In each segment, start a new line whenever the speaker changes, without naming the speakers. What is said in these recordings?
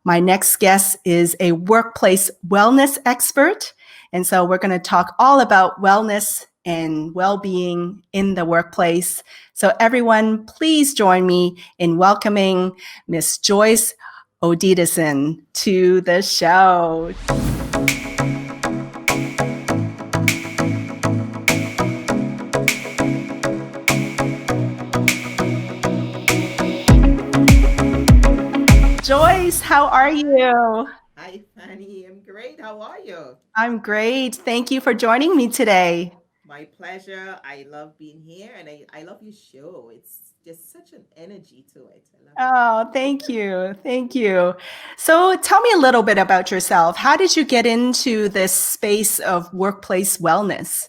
My next guest is a workplace wellness expert. And so we're going to talk all about wellness and well-being in the workplace. So everyone, please join me in welcoming Miss Joyce Odidison to the show. Joyce, how are you?
Hi, Fanny. I'm great. How are you?
I'm great. Thank you for joining me today.
My pleasure. I love being here and I love your show. It's just such an energy to it. I love it.
Oh, thank you. Thank you. So tell me a little bit about yourself. How did you get into this space of workplace wellness?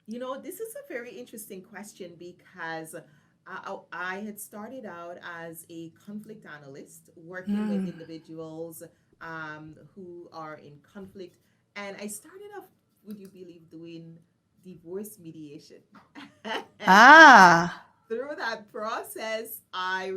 This is a very interesting question because I had started out as a conflict analyst working with
Mm.
individuals who are in conflict. And I started off, would you believe, doing divorce mediation.
Ah,
Through that process, I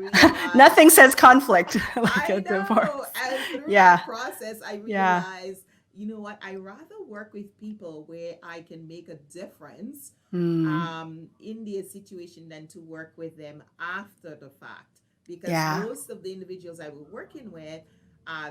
nothing
realized,
says conflict like a
I know,
divorce.
and through
Yeah,
that process, I
yeah.
realized, you know what, I rather work with people where I can make a difference
Mm,
in their situation than to work with them after the fact. Because
yeah,
most of the individuals I was working with,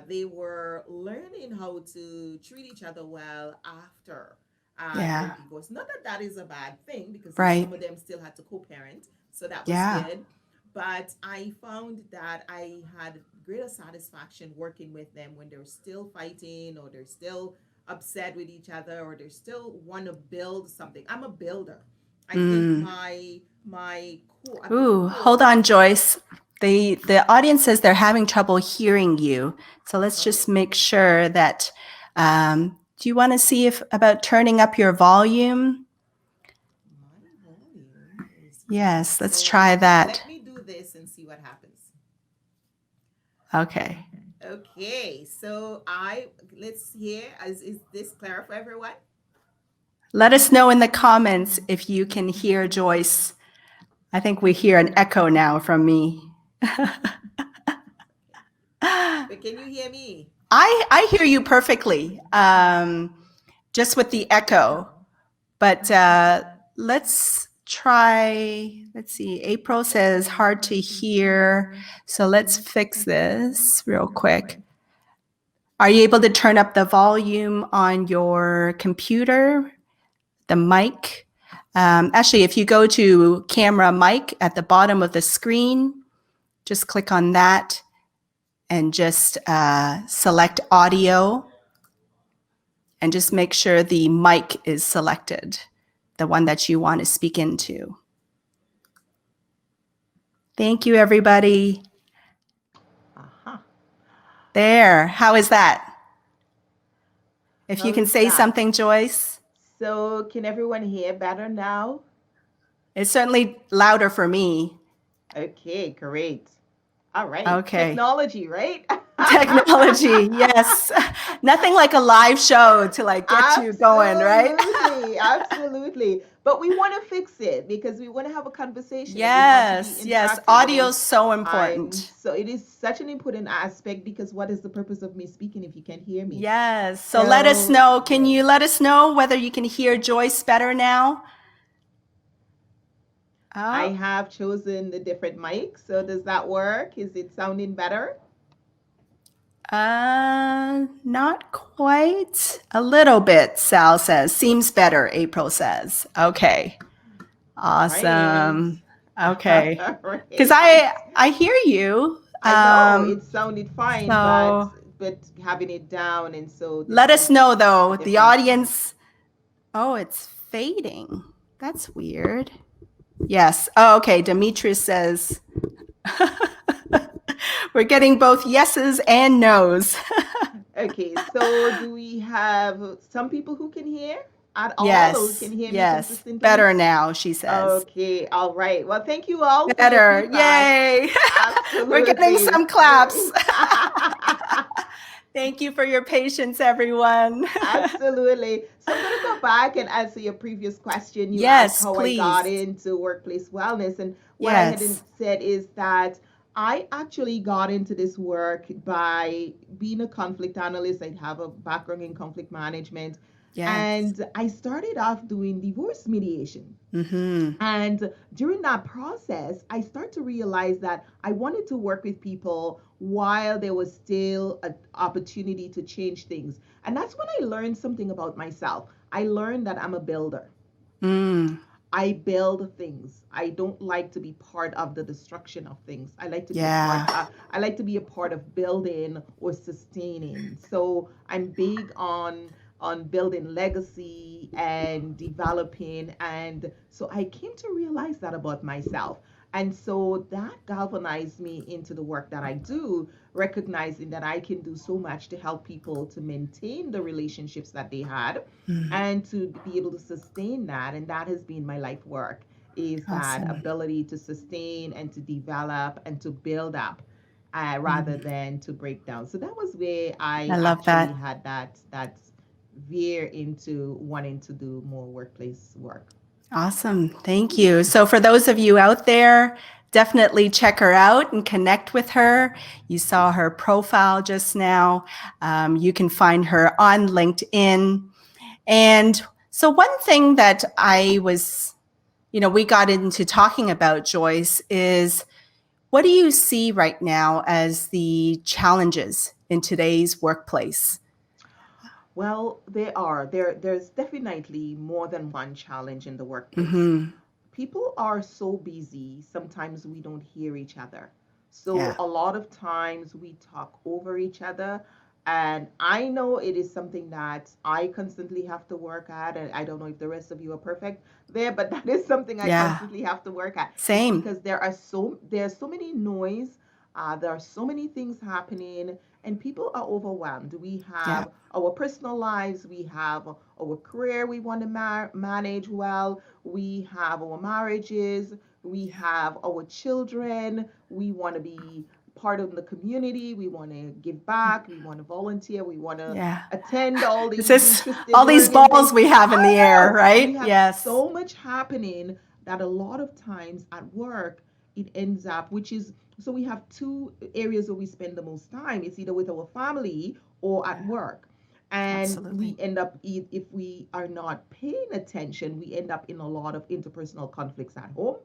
they were learning how to treat each other well after their
yeah.
divorce. Not that that is a bad thing, because
Right.
some of them still had to co-parent, so that was
Yeah,
good. But I found that I had greater satisfaction working with them when they're still fighting, or they're still upset with each other, or they still want to build something. I'm a builder. I think
mm.
my core, at the
Ooh, hold
core.
on, Joyce. The audience says they're having trouble hearing you. So let's
Oh,
just make sure that. Do you want to see if about turning up your volume?
my volume is high.
Yes, let's
So
try that.
let me do this and see what happens.
Okay.
Okay, so let's hear. Is this clear for everyone?
Let us know in the comments if you can hear Joyce. I think we hear an echo now from me.
But can you hear me?
I hear you perfectly, just with the echo. But let's try. Let's see. April says hard to hear. So let's fix this real quick. Are you able to turn up the volume on your computer, the mic? Actually, if you go to camera mic at the bottom of the screen, just click on that and just select audio and just make sure the mic is selected, the one that you want to speak into. Thank you, everybody.
Uh-huh.
There. How is that? If you
How
can
is
say
that?
something, Joyce.
So can everyone hear better now?
It's certainly louder for me.
Okay, great. All right.
Okay.
Technology, right?
Technology, yes. Nothing like a live show to like get you going, right?
Absolutely, absolutely. But we want to fix it because we want to have a conversation and we want to be
Yes, yes.
interactive.
Audio
And
is so important.
so it is such an important aspect, because what is the purpose of me speaking if you can't hear me?
Yes. So let us
So,
know. Can
yes.
you let us know whether you can hear Joyce better now?
I
Oh,
have chosen the different mics. So does that work? Is it sounding better?
not quite. A little bit, Sal says. Seems better, April says. Okay.
All right.
Awesome. Okay.
All
Because
right.
I hear you.
I know it sounded fine, but
So
having it down, and so this
let us
is
know
the
though. The
difference.
audience. Oh, it's fading. That's weird. Yes. Oh, okay. Demetrius says we're getting both yeses and nos.
Okay, so do we have some people who can hear at all, or who can
Yes.
hear me
Yes.
consistently?
Better now, she says.
Okay, all right. Well, thank you all for your
Better.
feedback.
Yay. We're getting
Absolutely.
some claps. Thank you for your patience, everyone.
Absolutely. So I'm going to go back and answer your previous question. You asked
Yes,
how I got
please.
into workplace wellness. And what I had
Yes.
said is that I actually got into this work by being a conflict analyst. I have a background in conflict management.
Yes.
And I started off doing divorce mediation.
Mm-hmm.
And during that process, I start to realize that I wanted to work with people while there was still an opportunity to change things. And that's when I learned something about myself. I learned that I'm a builder.
Mm.
I build things. I don't like to be part of the destruction of things. I like to be a part
Yeah.
I like to be a part of building or sustaining. So I'm big on building legacy and developing, and so I came to realize that about myself. And so that galvanized me into the work that I do, recognizing that I can do so much to help people to maintain the relationships that they had
Mm.
and to be able to sustain that. And that has been my life work, is that
Awesome.
ability to sustain and to develop and to build up, rather
Mm.
than to break down. So that was where
I
I
love
actually
that.
had that veer into wanting to do more workplace work.
Awesome. Thank you. So, for those of you out there, definitely check her out and connect with her. You saw her profile just now. You can find her on LinkedIn. And so, one thing that we got into talking about, Joyce, is what do you see right now as the challenges in today's workplace?
Well, there's definitely more than one challenge in the workplace.
Mm-hmm.
People are so busy, sometimes we don't hear each other. So
Yeah.
a lot of times we talk over each other. And I know it is something that I constantly have to work at. And I don't know if the rest of you are perfect there, but that is something I
Yeah.
constantly have to work at. It's
Same.
because there's so many noise, there are so many things happening, and people are overwhelmed. We
Yeah.
have our personal lives, we have our career we want to manage well, we have our marriages, we have our children, we want to be part of the community, we want to give back, we want to volunteer, we want to
Yeah.
attend all
It's
these
just
interesting
all these
learning
balls
things.
we have in the
I
air,
know we
right?
have
Yes.
so much happening that a lot of times at work it ends up, which is, so we have two areas where we spend the most time. It's either with our family or at
Yeah,
work. And
absolutely.
we end up, if we are not paying attention, we end up in a lot of interpersonal conflicts at home.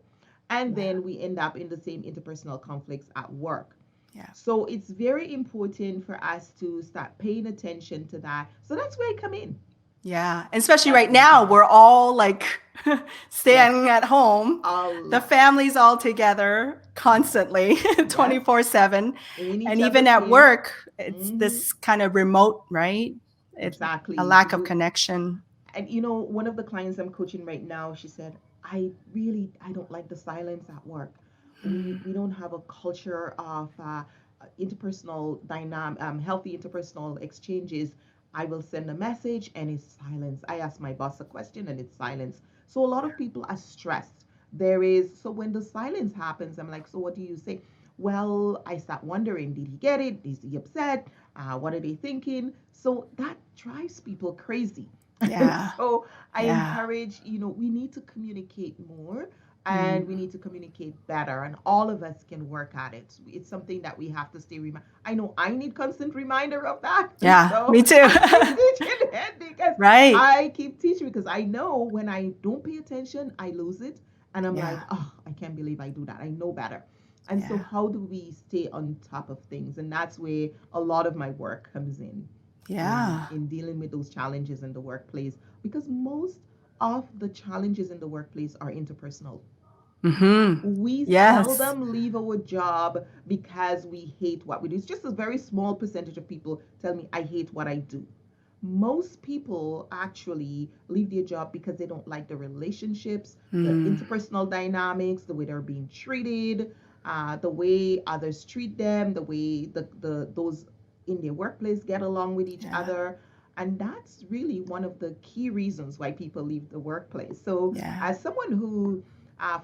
And
Yeah.
then we end up in the same interpersonal conflicts at work.
Yeah.
So it's very important for us to start paying attention to that. So that's where I come in.
Yeah. And especially
That's
right
where I
now,
come in.
we're all like
Yes,
staying at home,
a
the
lot.
family's all together constantly,
Yes,
24/7.
in each
And even
other's
at
face.
work, it's
Hmm.
this kind of remote, right? It, a
Exactly.
lack of connection.
And one of the clients I'm coaching right now, she said, I don't like the silence at work. We don't have a culture of interpersonal dynamic, healthy interpersonal exchanges. I will send a message and it's silence. I ask my boss a question and it's silence. So a lot of people are stressed. So when the silence happens, I'm like, so what do you say? Well, I start wondering, did he get it? Is he upset? What are they thinking? So that drives people crazy. And
Yeah.
so I
Yeah.
encourage, we need to communicate more and we
Mm.
need to communicate better, and all of us can work at it. It's something that we have to stay I know I need constant reminder of that.
Yeah.
So
Me too.
I keep teaching it because
Right.
I keep teaching because I know when I don't pay attention, I lose it. And I'm like,
Yeah.
oh, I can't believe I do that. I know better. And so
Yeah.
how do we stay on top of things? And that's where a lot of my work comes in
Yeah.
in dealing with those challenges in the workplace, because most of the challenges in the workplace are interpersonal.
Mm-hmm.
We
Yes.
seldom leave our job because we hate what we do. It's just a very small percentage of people tell me, I hate what I do. Most people actually leave their job because they don't like the relationships, the
Mm.
interpersonal dynamics, the way they're being treated, the way others treat them, the way those in their workplace get along with each
Yeah.
other. And that's really one of the key reasons why people leave the workplace. So,
Yeah.
as someone who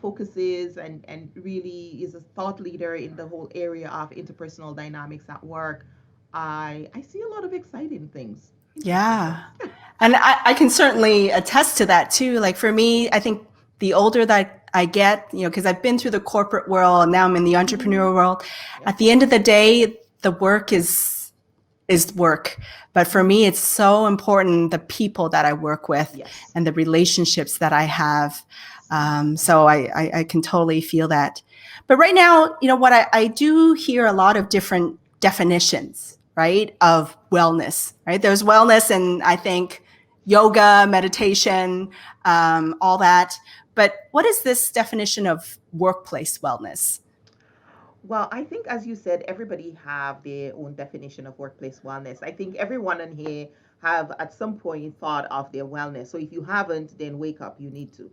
focuses and really is a thought leader in the whole area of interpersonal dynamics at work, I see a lot of exciting things, interesting
Yeah.
things.
And I can certainly attest to that too. Like for me, I think the older that I get, because I've been through the corporate world and now I'm in the entrepreneurial world.
Yeah.
At the end of the day, the work is work. But for me, it's so important the people that I work with
Yes.
and the relationships that I have. So I can totally feel that. But right now, what I do hear a lot of different definitions, right, of wellness, right? There's wellness and I think yoga, meditation, all that. But what is this definition of workplace wellness?
Well, I think, as you said, everybody have their own definition of workplace wellness. I think everyone in here have at some point thought of their wellness. So if you haven't, then wake up. You need to.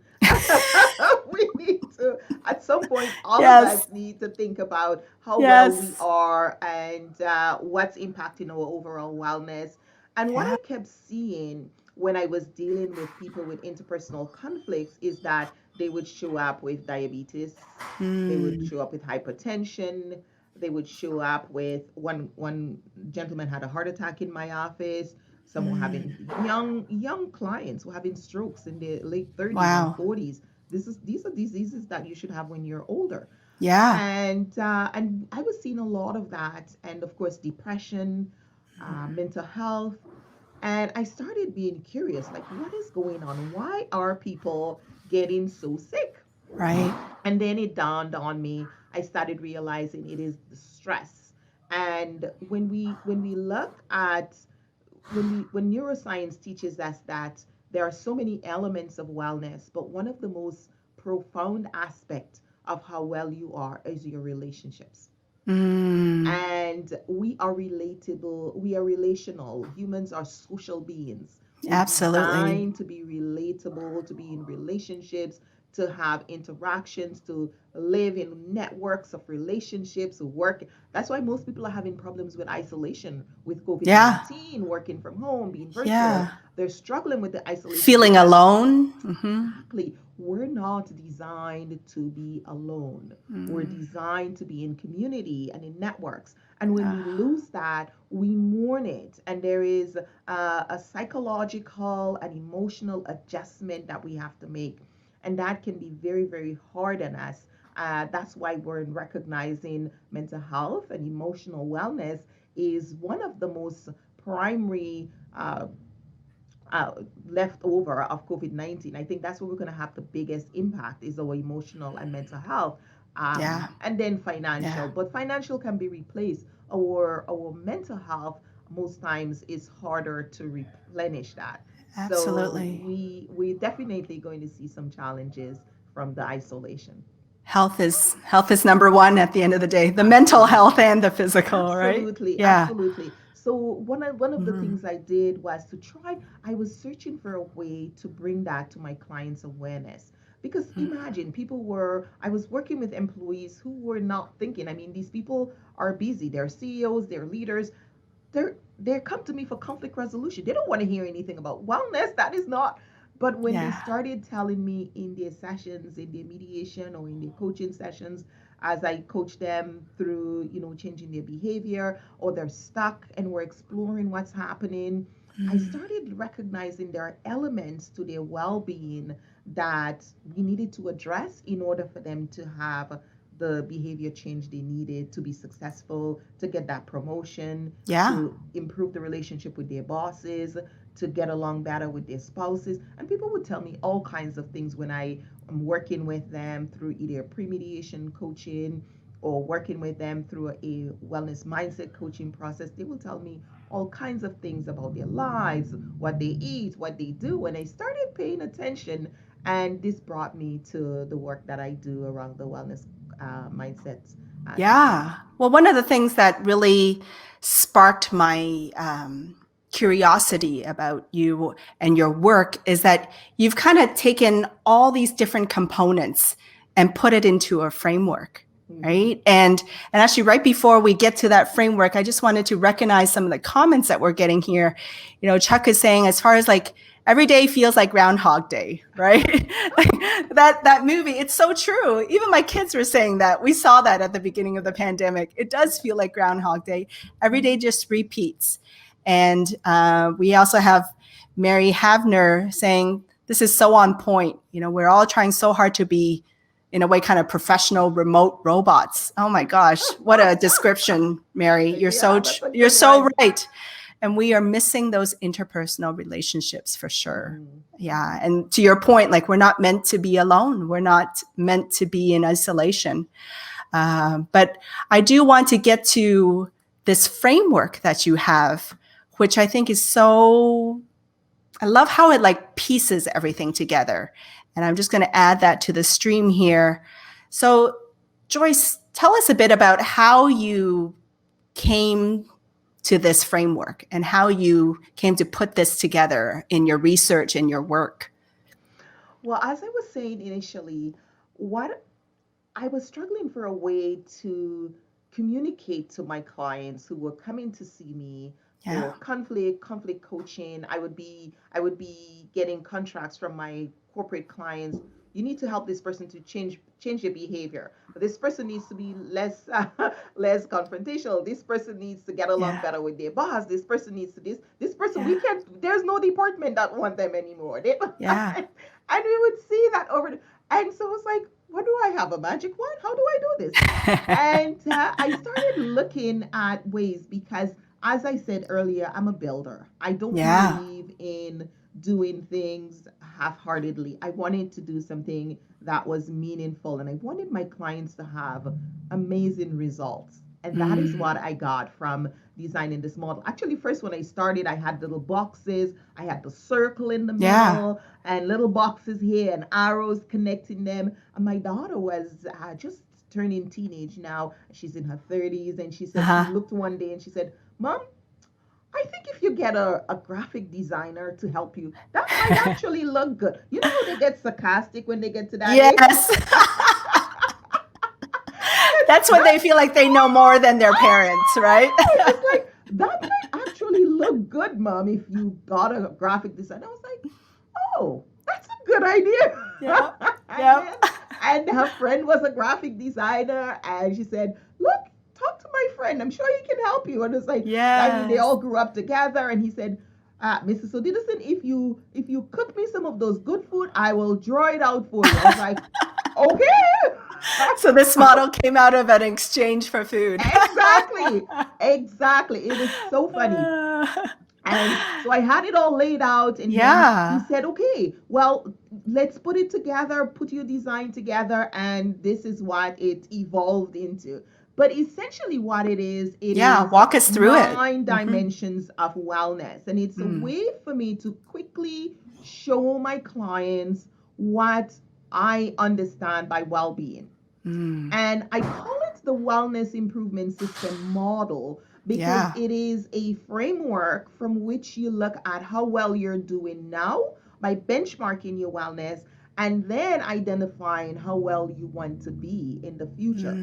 We need to. At some point, all of
Yes.
us need to think about how well we
Yes.
are and what's impacting our overall wellness. And what
Yeah.
I kept seeing when I was dealing with people with interpersonal conflicts is that they would show up with diabetes, they would show up with hypertension. They would show up with one gentleman had a heart attack in my office. Some were having young clients were having strokes in their late 30s and
Wow.
40s. These are diseases that you should have when you're older.
Yeah.
And I was seeing a lot of that, and of course depression, mental health, and I started being curious, like what is going on? Why are people getting so sick?
Right.
And then it dawned on me. I started realizing it is the stress. And when we look at when neuroscience teaches us that there are so many elements of wellness, but one of the most profound aspects of how well you are is your relationships. And we are relatable, we are relational. Humans are social beings. We're
Absolutely.
designed to be relatable, to be in relationships, to have interactions, to live in networks of relationships, work. That's why most people are having problems with isolation with COVID
Yeah.
19, working from home, being virtual.
Yeah.
They're struggling with the isolation
Feeling
because
alone.
exactly. We're not designed to be alone. We're designed to be in community and in networks. And when we lose that, we mourn it. And there is a psychological and emotional adjustment that we have to make. And that can be very, very hard on us. That's why we're recognizing mental health and emotional wellness is one of the most primary uh, left over of COVID 19. I think that's where we're going to have the biggest impact is our emotional and mental health.
Yeah.
And then financial,
Yeah.
but financial can be replaced. Our mental health most times is harder to replenish that. So
Absolutely.
we're definitely going to see some challenges from the isolation.
Health is number one at the end of the day. The mental health
Absolutely.
and the physical, right?
Absolutely,
Yeah.
absolutely. So one of the things I did was to try. I was searching for a way to bring that to my clients' awareness. Because imagine people were. I was working with employees who were not thinking. I mean, these people are busy. They're CEOs. They're leaders. They come to me for conflict resolution. They don't want to hear anything about wellness. That is not. But when they
Yeah.
started telling me in their sessions, in their mediation or in their coaching sessions, as I coach them through, changing their behavior, or they're stuck and we're exploring what's happening, I started recognizing there are elements to their well-being that we needed to address in order for them to have the behavior change they needed to be successful, to get that promotion,
Yeah.
to improve the relationship with their bosses, to get along better with their spouses. And people would tell me all kinds of things when I am working with them through either pre-mediation coaching or working with them through a wellness mindset coaching process. They will tell me all kinds of things about their lives, what they eat, what they do. And I started paying attention, and this brought me to the work that I do around the wellness mindsets
Yeah.
techniques.
Well, one of the things that really sparked my curiosity about you and your work is that you've kind of taken all these different components and put it into a framework,
Mm-hmm.
right? And actually, right before we get to that framework, I just wanted to recognize some of the comments that we're getting here. Chuck is saying, as far as like every day feels like Groundhog Day, right? that movie, it's so true. Even my kids were saying that. We saw that at the beginning of the pandemic. It does feel like Groundhog Day. Every day just repeats. And we also have Mary Havner saying, this is so on point. We're all trying so hard to be, in a way, kind of professional remote robots. Oh my gosh, what a description, Mary. You're
Good
so
one.
right. And we are missing those interpersonal relationships for sure. Yeah. And to your point, like, we're not meant to be alone. We're not meant to be in isolation. But I do want to get to this framework that you have, which I think is I love how it like pieces everything together. And I'm just going to add that to the stream here. So, Joyce, tell us a bit about how you came to this framework and how you came to put this together in your research and your work.
Well, as I was saying initially, what I was struggling for a way to communicate to my clients who were coming to see me for conflict coaching. I would be getting contracts from my corporate clients. You need to help this person to change their behavior. This person needs to be less less confrontational. This person needs to get along better with their boss. This person needs to this person we can't. There's no department that want them anymore. And we would see that and so it's like, what do I have, a magic wand? How do I do this? And I started looking at ways because, as I said earlier, I'm a builder. I don't believe in doing things half-heartedly. I wanted to do something that was meaningful, and I wanted my clients to have amazing results. And that is what I got from designing this model. Actually, first when I started, I had little boxes. I had the circle in the middle and little boxes here and arrows connecting them. And my daughter was just turning teenage now. She's in her 30s. And she said, she looked one day and she said, Mom, I think if you get a graphic designer to help you, that might actually look good. You know how they get sarcastic when they get to that age?
Yes. That's when they feel like they know more than their parents, right?
It's like, that might actually look good, Mom, if you got a graphic designer. I was like, oh, that's a good idea.
Yep.
And her friend was a graphic designer, and she said, look, talk to my friend. I'm sure he can help you. And it's like, I mean, they all grew up together. And he said, Mrs. Odidison, if you cook me some of those good food, I will draw it out for you. I was like, okay.
So this model came out of an exchange for food.
Exactly. It was so funny. And so I had it all laid out, and then he said, okay, well, let's put it together, put your design together, and this is what it evolved into. But essentially what it is
walk us through it.
9 dimensions of wellness. And it's a way for me to quickly show my clients what I understand by well-being. And I call it the Wellness Improvement System model because it is a framework from which you look at how well you're doing now by benchmarking your wellness and then identifying how well you want to be in the future.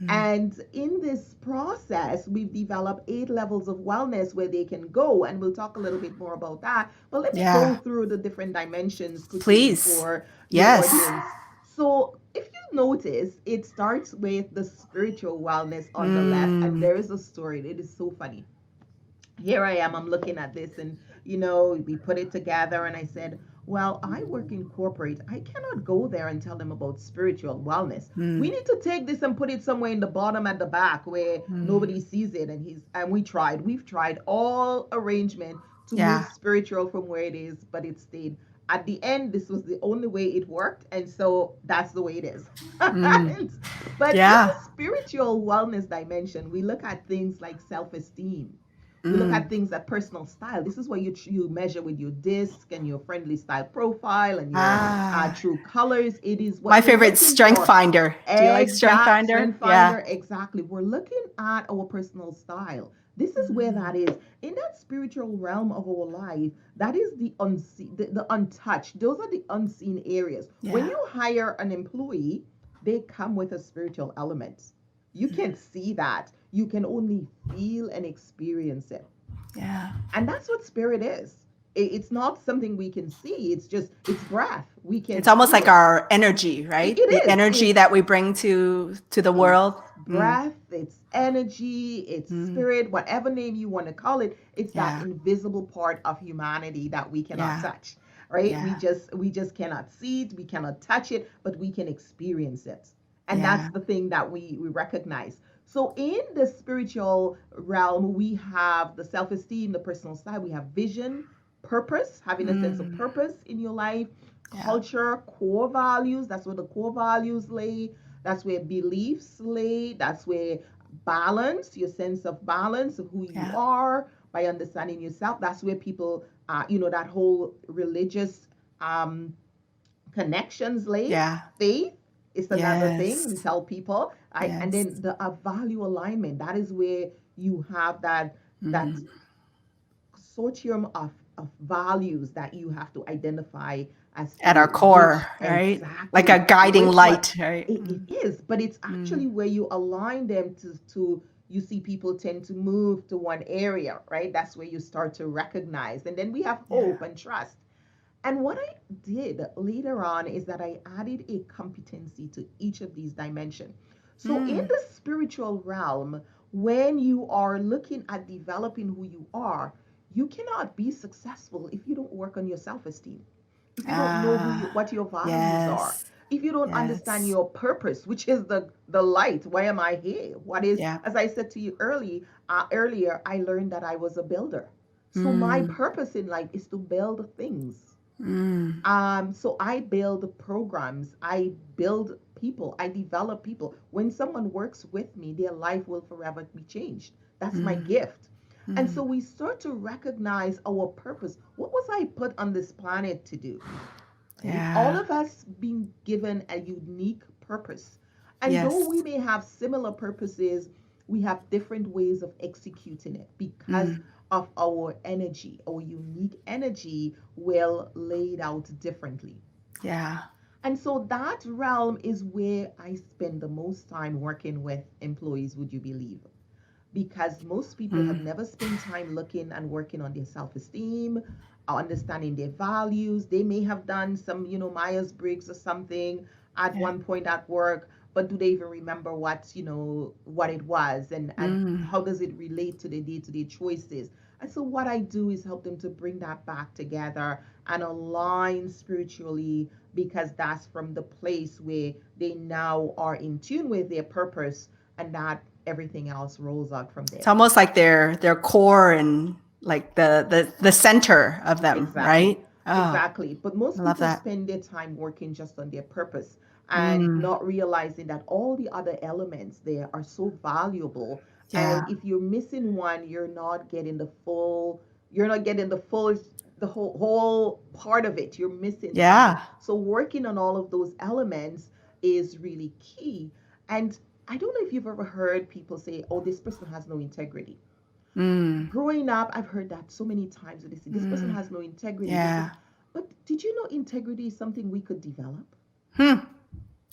And in this process, we've developed 8 levels of wellness where they can go, and we'll talk a little bit more about that. But let me go through the different dimensions
please
for the audience. So if you notice, it starts with the spiritual wellness on the left, and there is a story. It is so funny. Here I am, I'm looking at this, and we put it together, and I said, well, I work in corporate. I cannot go there and tell them about spiritual wellness. We need to take this and put it somewhere in the bottom at the back where nobody sees it. And we've tried all arrangement to move spiritual from where it is, but it stayed. At the end, this was the only way it worked, and so that's the way it is. But in the spiritual wellness dimension, we look at things like self-esteem. We look at things like personal style. This is what you measure with your disc and your friendly style profile and your true colors. It is what
my favorite, Strength Finder. Do you like Strength Finder?
Strength Finder, exactly. We're looking at our personal style. This is where that is. In that spiritual realm of our life, that is the unseen, the untouched. Those are the unseen areas. When you hire an employee, they come with a spiritual element. You can't see that. You can only feel and experience it.
Yeah.
And that's what spirit is. It's not something we can see. It's breath.
It's almost like our energy, right? The energy that we bring to the world.
Breath, it's energy, it's spirit, whatever name you want to call it. It's that invisible part of humanity that we cannot touch. right?
Yeah.
We just cannot see it, we cannot touch it, but we can experience it. And that's
Yeah.
the thing that we recognize. So in the spiritual realm, we have the self-esteem, the personal side, we have vision, purpose, having a sense of
Mm.
purpose in your life,
Yeah.
culture, core values, that's where the core values lay, that's where beliefs lay, that's where balance, your sense of balance of who you
Yeah.
are by understanding yourself. That's where people, that whole religious um, connections lay.
Yeah.
Faith is another thing we
Yes.
tell people. And
Yes.
then the value alignment. That is where you have that
Mm.
consortium of values that you have to identify as
At
to
our core,
which
right? Like a
exactly
guiding
which one
light, right?
it is, but it's
Mm.
actually where you align them to you see people tend to move to one area, right? That's where you start to recognize. And then we have
Yeah.
hope and trust. And what I did later on is that I added a competency to each of these dimensions. So in
Mm.
the spiritual realm, when you are looking at developing who you are, you cannot be successful if you don't work on your self-esteem, if you don't know
Ah,
what your values are,
yes.
if you don't understand
Yes.
your purpose, which is the light. Why am I here? What is,
Yeah.
as I said to you earlier, I learned that I was a builder. So my
Mm.
purpose in life is to build things.
Mm.
So I build programs, I build people, I develop people. When someone works with me, their life will forever be changed. That's my
Mm.
gift. And so
Mm.
we start to recognize our purpose. What was I put on this planet to do? Right? All
Yeah.
of us being given a unique purpose. And though we
Yes.
may have similar purposes, we have different ways of executing it because
Mm.
of our energy. Our unique energy will laid out differently.
Yeah.
And so that realm is where I spend the most time working with employees, would you believe? Because most people have
Mm.
never spent time looking and working on their self-esteem, understanding their values. They may have done some, Myers-Briggs or something at
Yeah.
one point at work, but do they even remember what it was, and
Mm.
how does it relate to their day-to-day choices? And so what I do is help them to bring that back together and align spiritually, because that's from the place where they now are in tune with their purpose, and that everything else rolls out from
It's
there.
almost like their core and like the center of them,
Exactly.
right? Oh,
Exactly. But
I
most
love
people
that.
spend their time working just on their purpose and
Mm.
not realizing that all the other elements there are so valuable.
Yeah.
And if you're missing one, you're not getting the whole part of it. You're missing something.
Yeah.
So working on all of those elements is really key. And I don't know if you've ever heard people say, "Oh, this person has no integrity."
Mm.
Growing up, I've heard that so many times. They say this person
Mm.
has no integrity. This
Yeah.
person, but did you know integrity is something we could develop?
Hmm.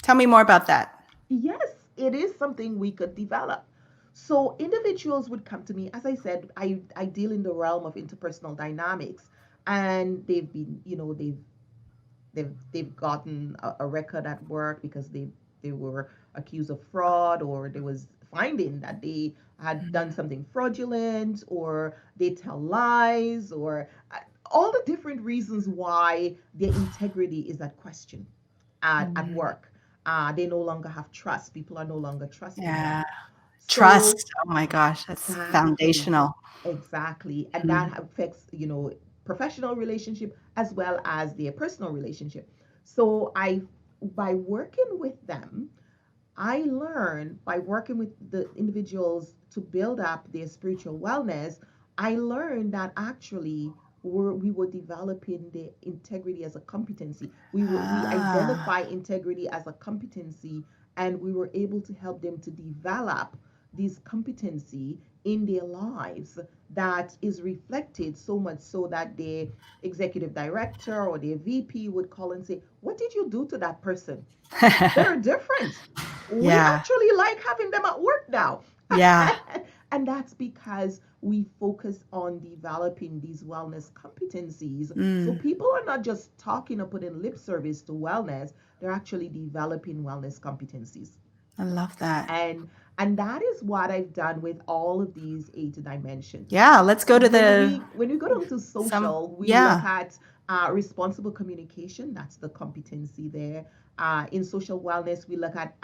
Tell me more about that.
Yes, it is something we could develop. So individuals would come to me. As I said, I deal in the realm of interpersonal dynamics, and they've been, they've gotten a record at work because they were accused of fraud, or there was finding that they had done
Mm.
something fraudulent, or they tell lies, or all the different reasons why their integrity is at question at
Mm.
work. They no longer have trust. People are no longer trusting them.
Yeah.
So
Trust. Oh my gosh, that's
exactly,
foundational.
exactly, and
Mm.
that affects professional relationship as well as their personal relationship. So by working with them, I learned, by working with the individuals to build up their spiritual wellness, I learned that actually we were developing the integrity as a competency. We
Ah.
identify integrity as a competency, and we were able to help them to develop this competency in their lives that is reflected so much so that the executive director or their VP would call and say, "What did you do to that person? They're different. We
Yeah.
actually like having them at work now."
Yeah.
And that's because we focus on developing these wellness competencies. So
Mm.
people are not just talking or putting lip service to wellness, they're actually developing wellness competencies.
I love that.
And that is what I've done with all of these 8 dimensions.
Yeah, let's go to
when
the
we when we go down to
some
social, we look
yeah.
at Responsible communication, that's the competency there. In social wellness, we look at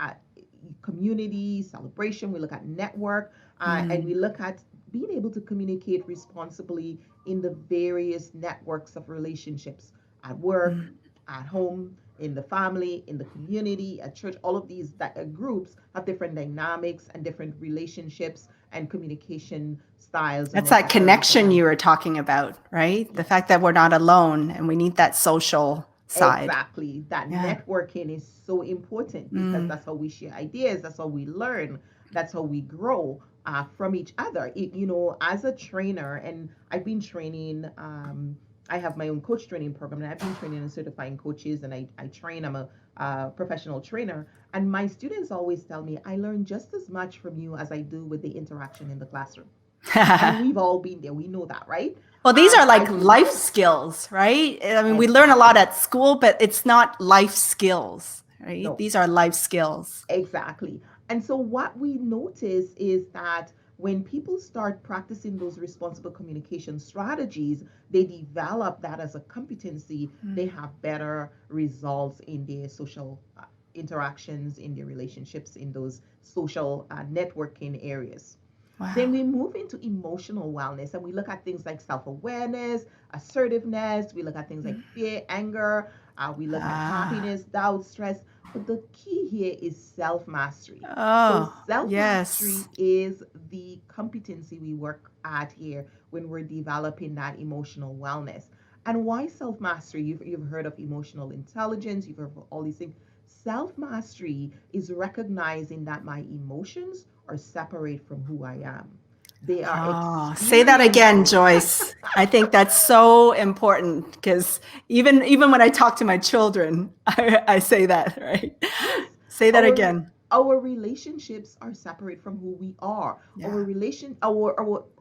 community, celebration, we look at network, and we
Mm,
look at being able to communicate responsibly in the various networks of relationships at work,
mm.
at home, in the family, in the community, at church. All of these groups have different dynamics and different relationships and communication styles are
That's that
necessary for
connection
them.
you were talking about, right? The fact
Yes.
that we're not alone and we need that social side.
Exactly. That
Yeah.
networking is so important because
Mm.
that's how we share ideas, that's how we learn, that's how we grow from each other. As a trainer, and I've been training, I have my own coach training program, and I've been training and certifying coaches, and I train, I'm a professional trainer. And my students always tell me, I learn just as much from you as I do with the interaction in the classroom. And we've all been there. We know that, right?
Well, these are
I
like
feel
life skills, right? I mean, we learn a lot
exactly.
at school, but it's not life skills, right?
No,
These are life skills.
exactly. And so what we notice is that when people start practicing those responsible communication strategies, they develop that as a competency, they
Mm.
have better results in their social interactions, in their relationships, in those social networking areas. Then
Wow.
we move into emotional wellness and we look at things like self awareness, assertiveness, we look at things like fear, anger, we look at
Ah.
happiness, doubt, stress. But the key here is self mastery. So,
Oh,
self
yes.
mastery is the competency we work at here when we're developing that emotional wellness. And why self mastery? You've heard of emotional intelligence, you've heard of all these things. Self mastery is recognizing that my emotions are separate from who I am. They are
Oh, say that again,
experiences.
Joyce. I think that's so important because even when I talk to my children, I say that, right?
Yes,
Say that
our
again.
our relationships are separate from who we are.
Yeah.
Our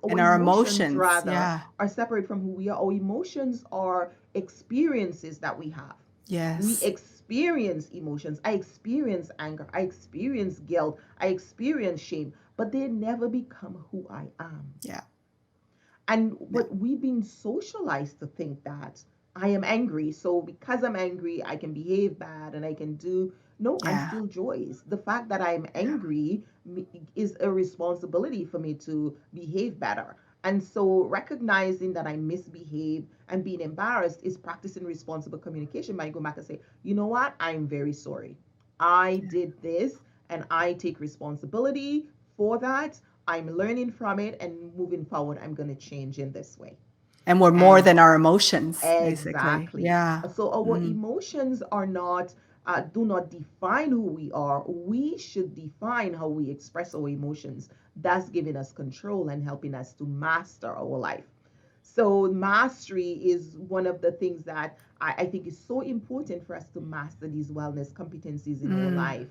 And our
emotions
emotions.
rather
Yeah.
are separate from who we are. Our emotions are experiences that we have. We
Yes.
experience emotions. I experience anger. I experience guilt. I experience shame, but they never become who I am.
Yeah.
And
No.
but we've been socialized to think that I am angry, so because I'm angry, I can behave bad and I can do. No, I'm
Yeah.
still Joyce. The fact that I'm angry is a responsibility for me to behave better. And so recognizing that I misbehave and being embarrassed is practicing responsible communication. Might go back and say, you know what? I'm very sorry. I did this and I take responsibility for that. I'm learning from it and moving forward, I'm going to change in this way.
And we're more
And
than our emotions, basically.
exactly.
Yeah.
So our
Mm.
emotions are not, do not define who we are. We should define how we express our emotions. That's giving us control and helping us to master our life. So mastery is one of the things that I think is so important for us to master these wellness competencies in our
Mm.
life.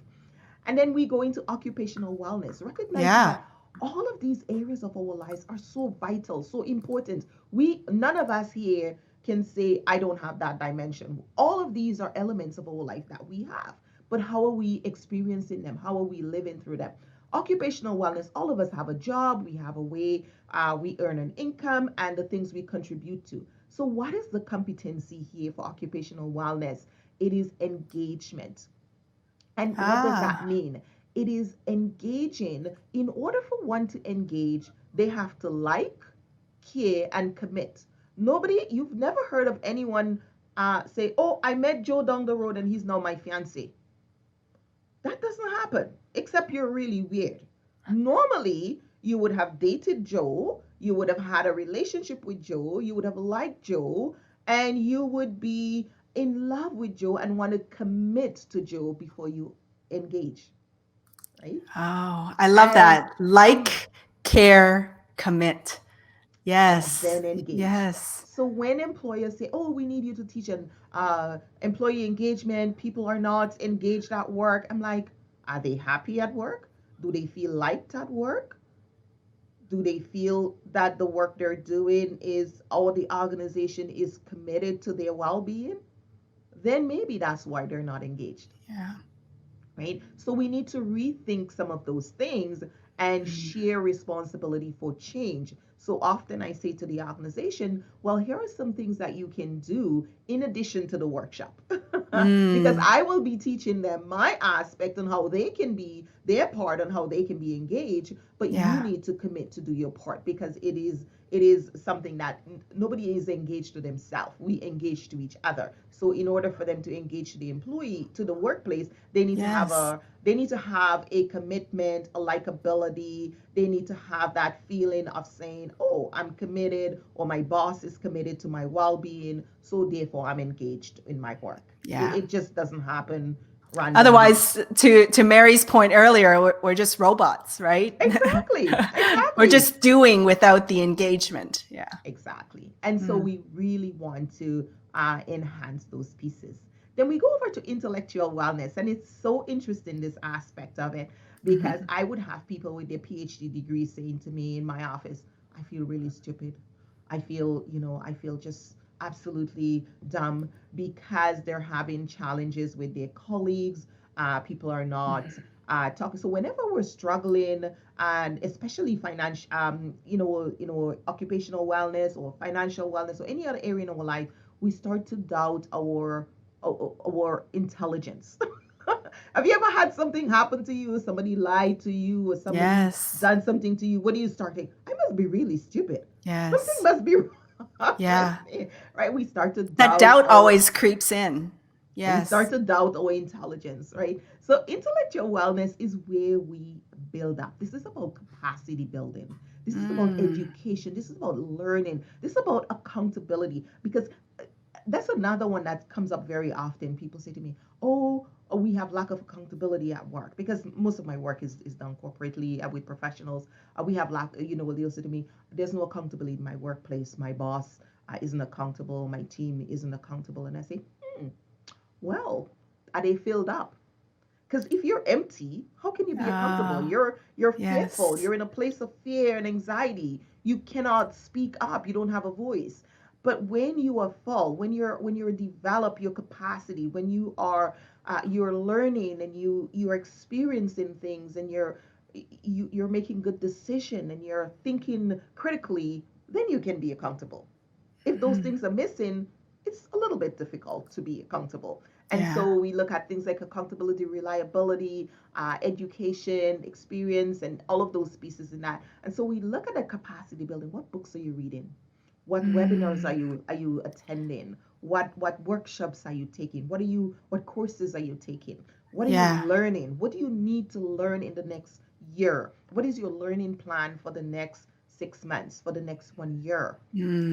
And then we go into occupational wellness, recognizing
Yeah.
that all of these areas of our lives are so vital, so important. We none of us here can say I don't have that dimension. All of these are elements of our life that we have. But how are we experiencing them? How are we living through them? Occupational wellness, all of us have a job, we have a way, we earn an income, and the things we contribute to. So, what is the competency here for occupational wellness? It is engagement. And what does that
Ah.
mean? It is engaging. In order for one to engage, they have to like, care, and commit. You've never heard of anyone say, oh, I met Joe down the road and he's now my fiance. That doesn't happen, except you're really weird. Normally, you would have dated Joe, you would have had a relationship with Joe, you would have liked Joe, and you would be in love with Joe and want to commit to Joe before you engage, right?
Oh, I love
And
that.
and
Like, care, commit.
and
Yes.
then engage.
Yes.
So when employers say, "Oh, we need you to teach an employee engagement," people are not engaged at work. I'm like, are they happy at work? Do they feel liked at work? Do they feel that the work they're doing is, or the organization is committed to their well-being? Then maybe that's why they're not engaged,
Yeah.
right? So we need to rethink some of those things and share responsibility for change. So often I say to the organization, well, here are some things that you can do in addition to the workshop. Because
Mm,
I will be teaching them my aspect on how they can be their part on how they can be engaged, but you
yeah.
need to commit to do your part because it is something that nobody is engaged to themselves. We engage to each other. So in order for them to engage the employee to the workplace,
Yes.
they need to have a commitment, a likability. They need to have that feeling of saying, "Oh, I'm committed," or "My boss is committed to my well-being, so therefore I'm engaged in my work." It,
Yeah.
it just doesn't happen randomly.
Otherwise, to Mary's point earlier, we're just robots, right?
Exactly,
We're
exactly.
just doing without the engagement. Yeah.
Exactly. And so
Mm,
we really want to enhance those pieces. Then we go over to intellectual wellness, and it's so interesting, this aspect of it, because
mhm.
I would have people with their PhD degrees saying to me in my office, I feel really stupid. I feel just absolutely dumb because they're having challenges with their colleagues. People are not talking. So whenever we're struggling, and especially financial, occupational wellness or financial wellness or any other area in our life, we start to doubt our intelligence. Have you ever had something happen to you, or somebody lied to you, or somebody
Yes.
done something to you? What do you start thinking? I must be really stupid. Something
Yes.
must be wrong with
Yeah.
me, right? We start to
That
doubt
doubt
our
always creeps in.
we start
Yes.
to doubt our intelligence, right? So intellectual wellness is where we build up. This is about capacity building. This is about
Mm,
education. This is about learning. This is about accountability. Because that's another one that comes up very often. People say to me, oh, we have lack of accountability at work, because most of my work is done corporately with professionals. We have lack, they'll say to me, there's no accountability in my workplace. My boss isn't accountable. My team isn't accountable. And I say, well, are they filled up? Because if you're empty, how can you be accountable?
uh,
You're fearful.
yes.
You're in a place of fear and anxiety. You cannot speak up. You don't have a voice. But when you are full, when you develop your capacity, when you're learning, and you're experiencing things, and you're making good decision, and you're thinking critically, then you can be accountable. If those
Mm,
things are missing, it's a little bit difficult to be accountable. And
yeah.
so we look at things like accountability, reliability, education, experience, and all of those pieces in that. And so we look at the capacity building. What books are you reading? What webinars
Mm,
are you attending? What workshops are you taking? What courses are you taking? What are you
yeah.
learning? What do you need to learn in the next year? What is your learning plan for the next 6 months, for the next 1 year?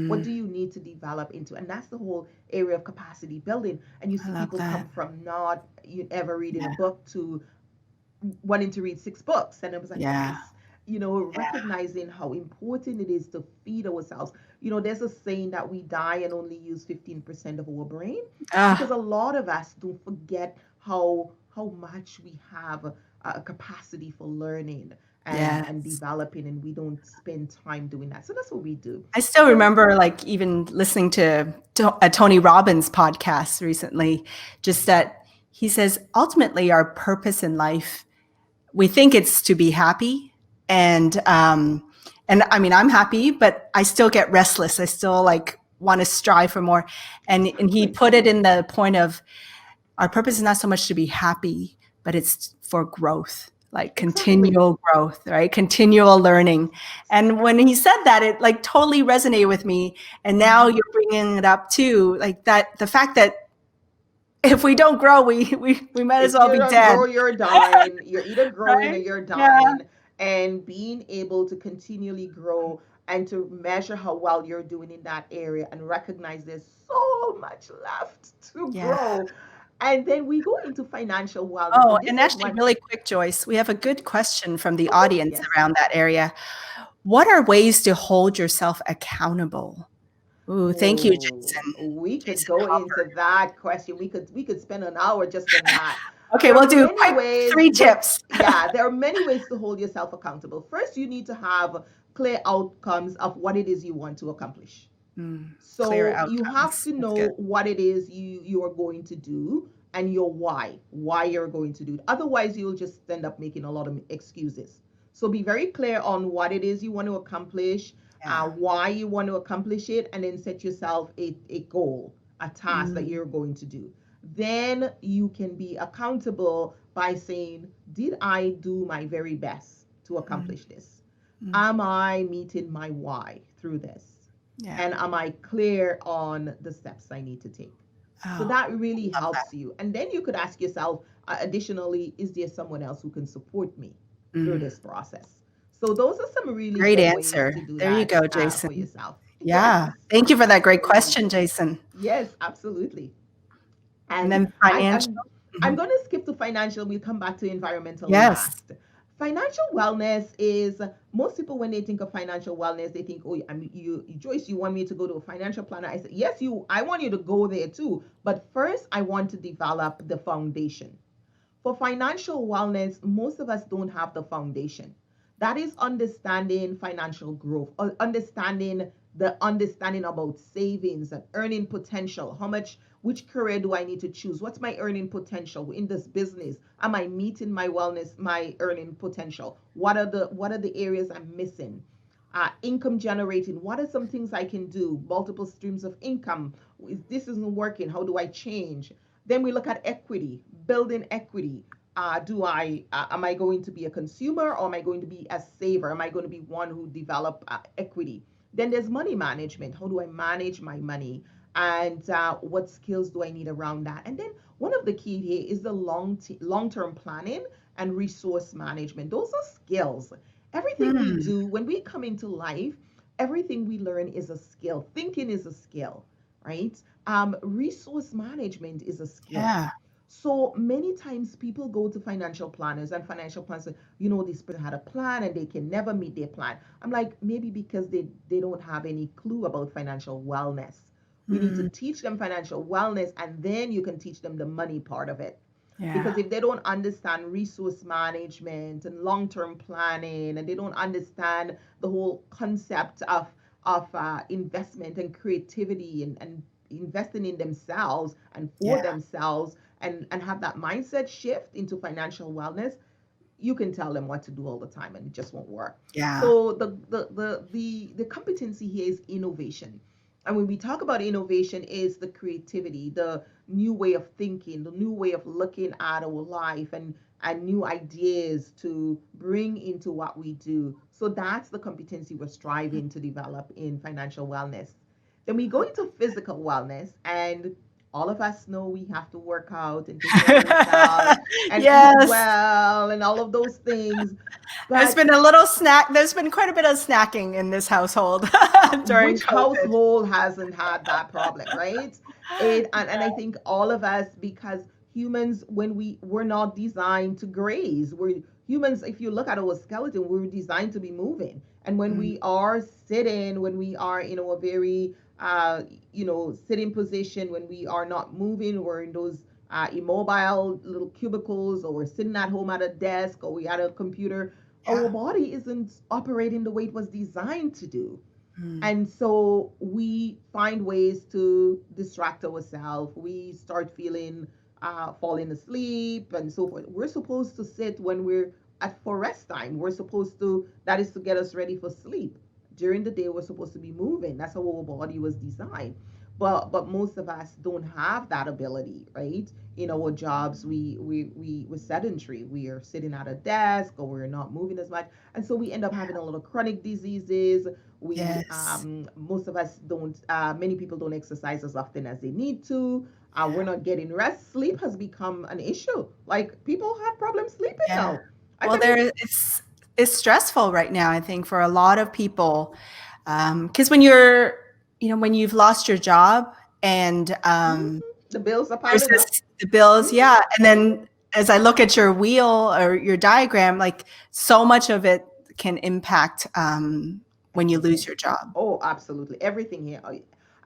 What
Mm,
do you need to develop into? And that's the whole area of capacity building. And you
I
see
love
people
that.
come from not ever reading a
Yeah.
book to wanting to read 6 books. And I was like,
Yeah.
yes, recognizing how important it is to feed ourselves. There's a saying that we die and only use 15% of our brain, because
Ah,
a lot of us don't forget how much we have a capacity for learning and
yes.
developing, and we don't spend time doing that. So that's what we do.
I still
So
remember, like, even listening to a Tony Robbins podcast recently, just that he says ultimately our purpose in life, we think it's to be happy, and I mean, I'm happy, but I still get restless. I still like want to strive for more. And he
exactly.
put it in the point of our purpose is not so much to be happy, but it's for growth, like
Exactly.
continual growth, right? Continual learning. And when he said that, it like totally resonated with me. And now
Mhm.
you're bringing it up too, like that, the fact that if we don't grow, we might as
If
well
you
be
don't
dead,
grow, you're dying. You're either growing or
right?
you're
Yeah.
dying. And being able to continually grow and to measure how well you're doing in that area and recognize there's so much left to
Yeah.
grow. And then we go into financial wellness.
Oh,
And this
and
is
actually,
one,
really quick, Joyce, we have a good question from the
okay,
audience
yes.
around that area. What are ways to hold yourself accountable? Ooh, thank you,
Oh,
Jason.
we could
Jason
go into
Hopper.
that question. We could spend an hour just on that.
Okay,
There are
we'll do
many
quick
ways.
three tips.
There are many ways to hold yourself accountable. First, you need to have clear outcomes of what it is you want to accomplish.
Clear
So you have
outcomes.
to
That's good.
know what it is you are going to do, and your why you're going to do it. Otherwise, you'll just end up making a lot of excuses. So be very clear on what it is you want to accomplish,
Yeah.
why you want to accomplish it, and then set yourself a goal, a task that
Mm,
you're going to do. Then you can be accountable by saying, did I do my very best to
mm,
accomplish this?
mm.
Am I meeting my why through this?
Yeah.
And am I clear on the steps I need to take? So
Oh,
that really
love that.
helps you. And then you could ask yourself, additionally, is there someone else who can support me through
Mm.
this process? So those are some really
Great
good ways
answer.
to do
There you
that
go,
for
Jason.
yourself. Yes,
Yeah. Thank you for that great
absolutely.
question, Jason.
Yes, absolutely.
And
And
then
I,
financial.
I'm I'm
Mhm.
going to skip to financial. We'll come back to environmental
Yes.
last. Financial wellness is, most people when they think of financial wellness, they think, oh, I mean, Joyce, you want me to go to a financial planner? I said, yes, I want you to go there too. But first, I want to develop the foundation. For financial wellness, most of us don't have the foundation. That is understanding financial growth, understanding about savings and earning potential. How much, which career do I need to choose? What's my earning potential in this business? Am I meeting my earning potential? What are the areas I'm missing? Income generating. What are some things I can do? Multiple streams of income. If this isn't working, how do I change? Then we look at equity, building equity. Am I going to be a consumer or am I going to be a saver? Am I going to be one who develop equity? Then there's money management. How do I manage my money? And what skills do I need around that? And then one of the key here is the long-term planning and resource management. Those are skills. Everything we
Mm.
do when we come into life, everything we learn is a skill. Thinking is a skill, right? Resource management is a skill.
Yeah.
So many times people go to financial planners and financial planners say, this person had a plan and they can never meet their plan. I'm like, maybe because they don't have any clue about financial wellness. We need to
Mm.
teach them financial wellness and then you can teach them the money part of it.
Yeah.
Because if they don't understand resource management and long-term planning and they don't understand the whole concept of investment and creativity and investing in themselves and for
Yeah.
themselves and have that mindset shift into financial wellness, you can tell them what to do all the time and it just won't work.
Yeah.
So the competency here is innovation. And when we talk about innovation, is the creativity, the new way of thinking, the new way of looking at our life and new ideas to bring into what we do. So that's the competency we're striving to develop in financial wellness. Then we go into physical wellness, and all of us know we have to work out and take care of ourselves and eat
Yes.
well and all of those things.
There's
But
been a little snack. There's been quite a bit of snacking in this household during
which
COVID.
household hasn't had that problem, right? And I think all of us, because humans, when we're not designed to graze. We're humans, if you look at our skeleton, we're designed to be moving. And when
Mm.
we are sitting, when we are a very sitting position, when we are not moving, we're in those immobile little cubicles, or we're sitting at home at a desk, or we at a computer, our
Yeah.
body isn't operating the way it was designed to do.
Mm.
And so we find ways to distract ourselves. We start feeling falling asleep and so forth. We're supposed to sit when we're for rest time. That is to get us ready for sleep. During the day, we're supposed to be moving. That's how our body was designed. But most of us don't have that ability, right? In our jobs, we're sedentary. We are sitting at a desk, or we're not moving as much, and so we end up having a lot of chronic diseases. We
Yes.
Most of us don't. Many people don't exercise as often as they need to. We're
Yeah.
not getting rest. Sleep has become an issue. Like, people have problems sleeping
Yeah.
now. I
Well,
can be.
it's stressful right now, I think, for a lot of people. Because when when you've lost your job and
Mhm. The bills are
there's
piling up.
the bills,
Mhm.
yeah. And then as I look at your wheel or your diagram, like so much of it can impact when you
Everything.
lose your job.
Oh, absolutely. Everything here.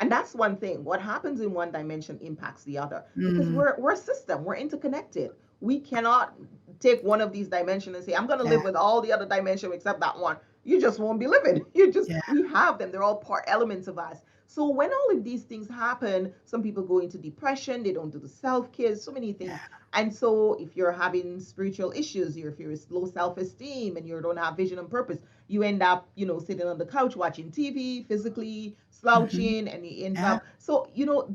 And that's one thing. What happens in one dimension impacts the other, because
Mm,
we're a system. We're interconnected. We cannot take one of these dimensions and say, I'm going to
yeah,
live with all the other dimensions except that one. You just won't be living. You just
yeah,
We have them. They're all part elements of us. So when all of these things happen, some people go into depression, they don't do the self-care, so many things.
Yeah.
And so if you're having spiritual issues, or if you're low self-esteem and you don't have vision and purpose, you end up, sitting on the couch watching TV, physically
Hmm.
slouching, and it ends
Yeah.
up. So,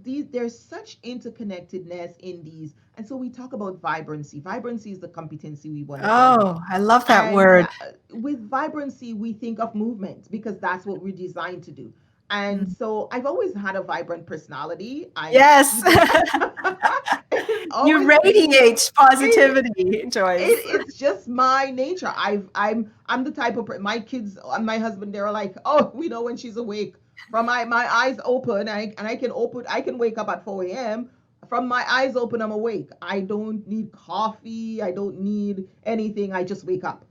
these there's such interconnectedness in these. And so we talk about vibrancy. Vibrancy is the competency we want to build.
Oh, I love that
And
word.
with vibrancy, we think of movement because that's what we're designed to do. And
Mm.
so I've always had a vibrant personality. I
Yes.
even it's
You
always been
radiate
it,
positivity, Joyce.
it's just my nature. I'm the type of my kids and my husband, they're like, oh, we know when she's awake. From my eyes open, I can wake up at 4 a.m. From my eyes open, I'm awake. I don't need coffee. I don't need anything. I just wake up.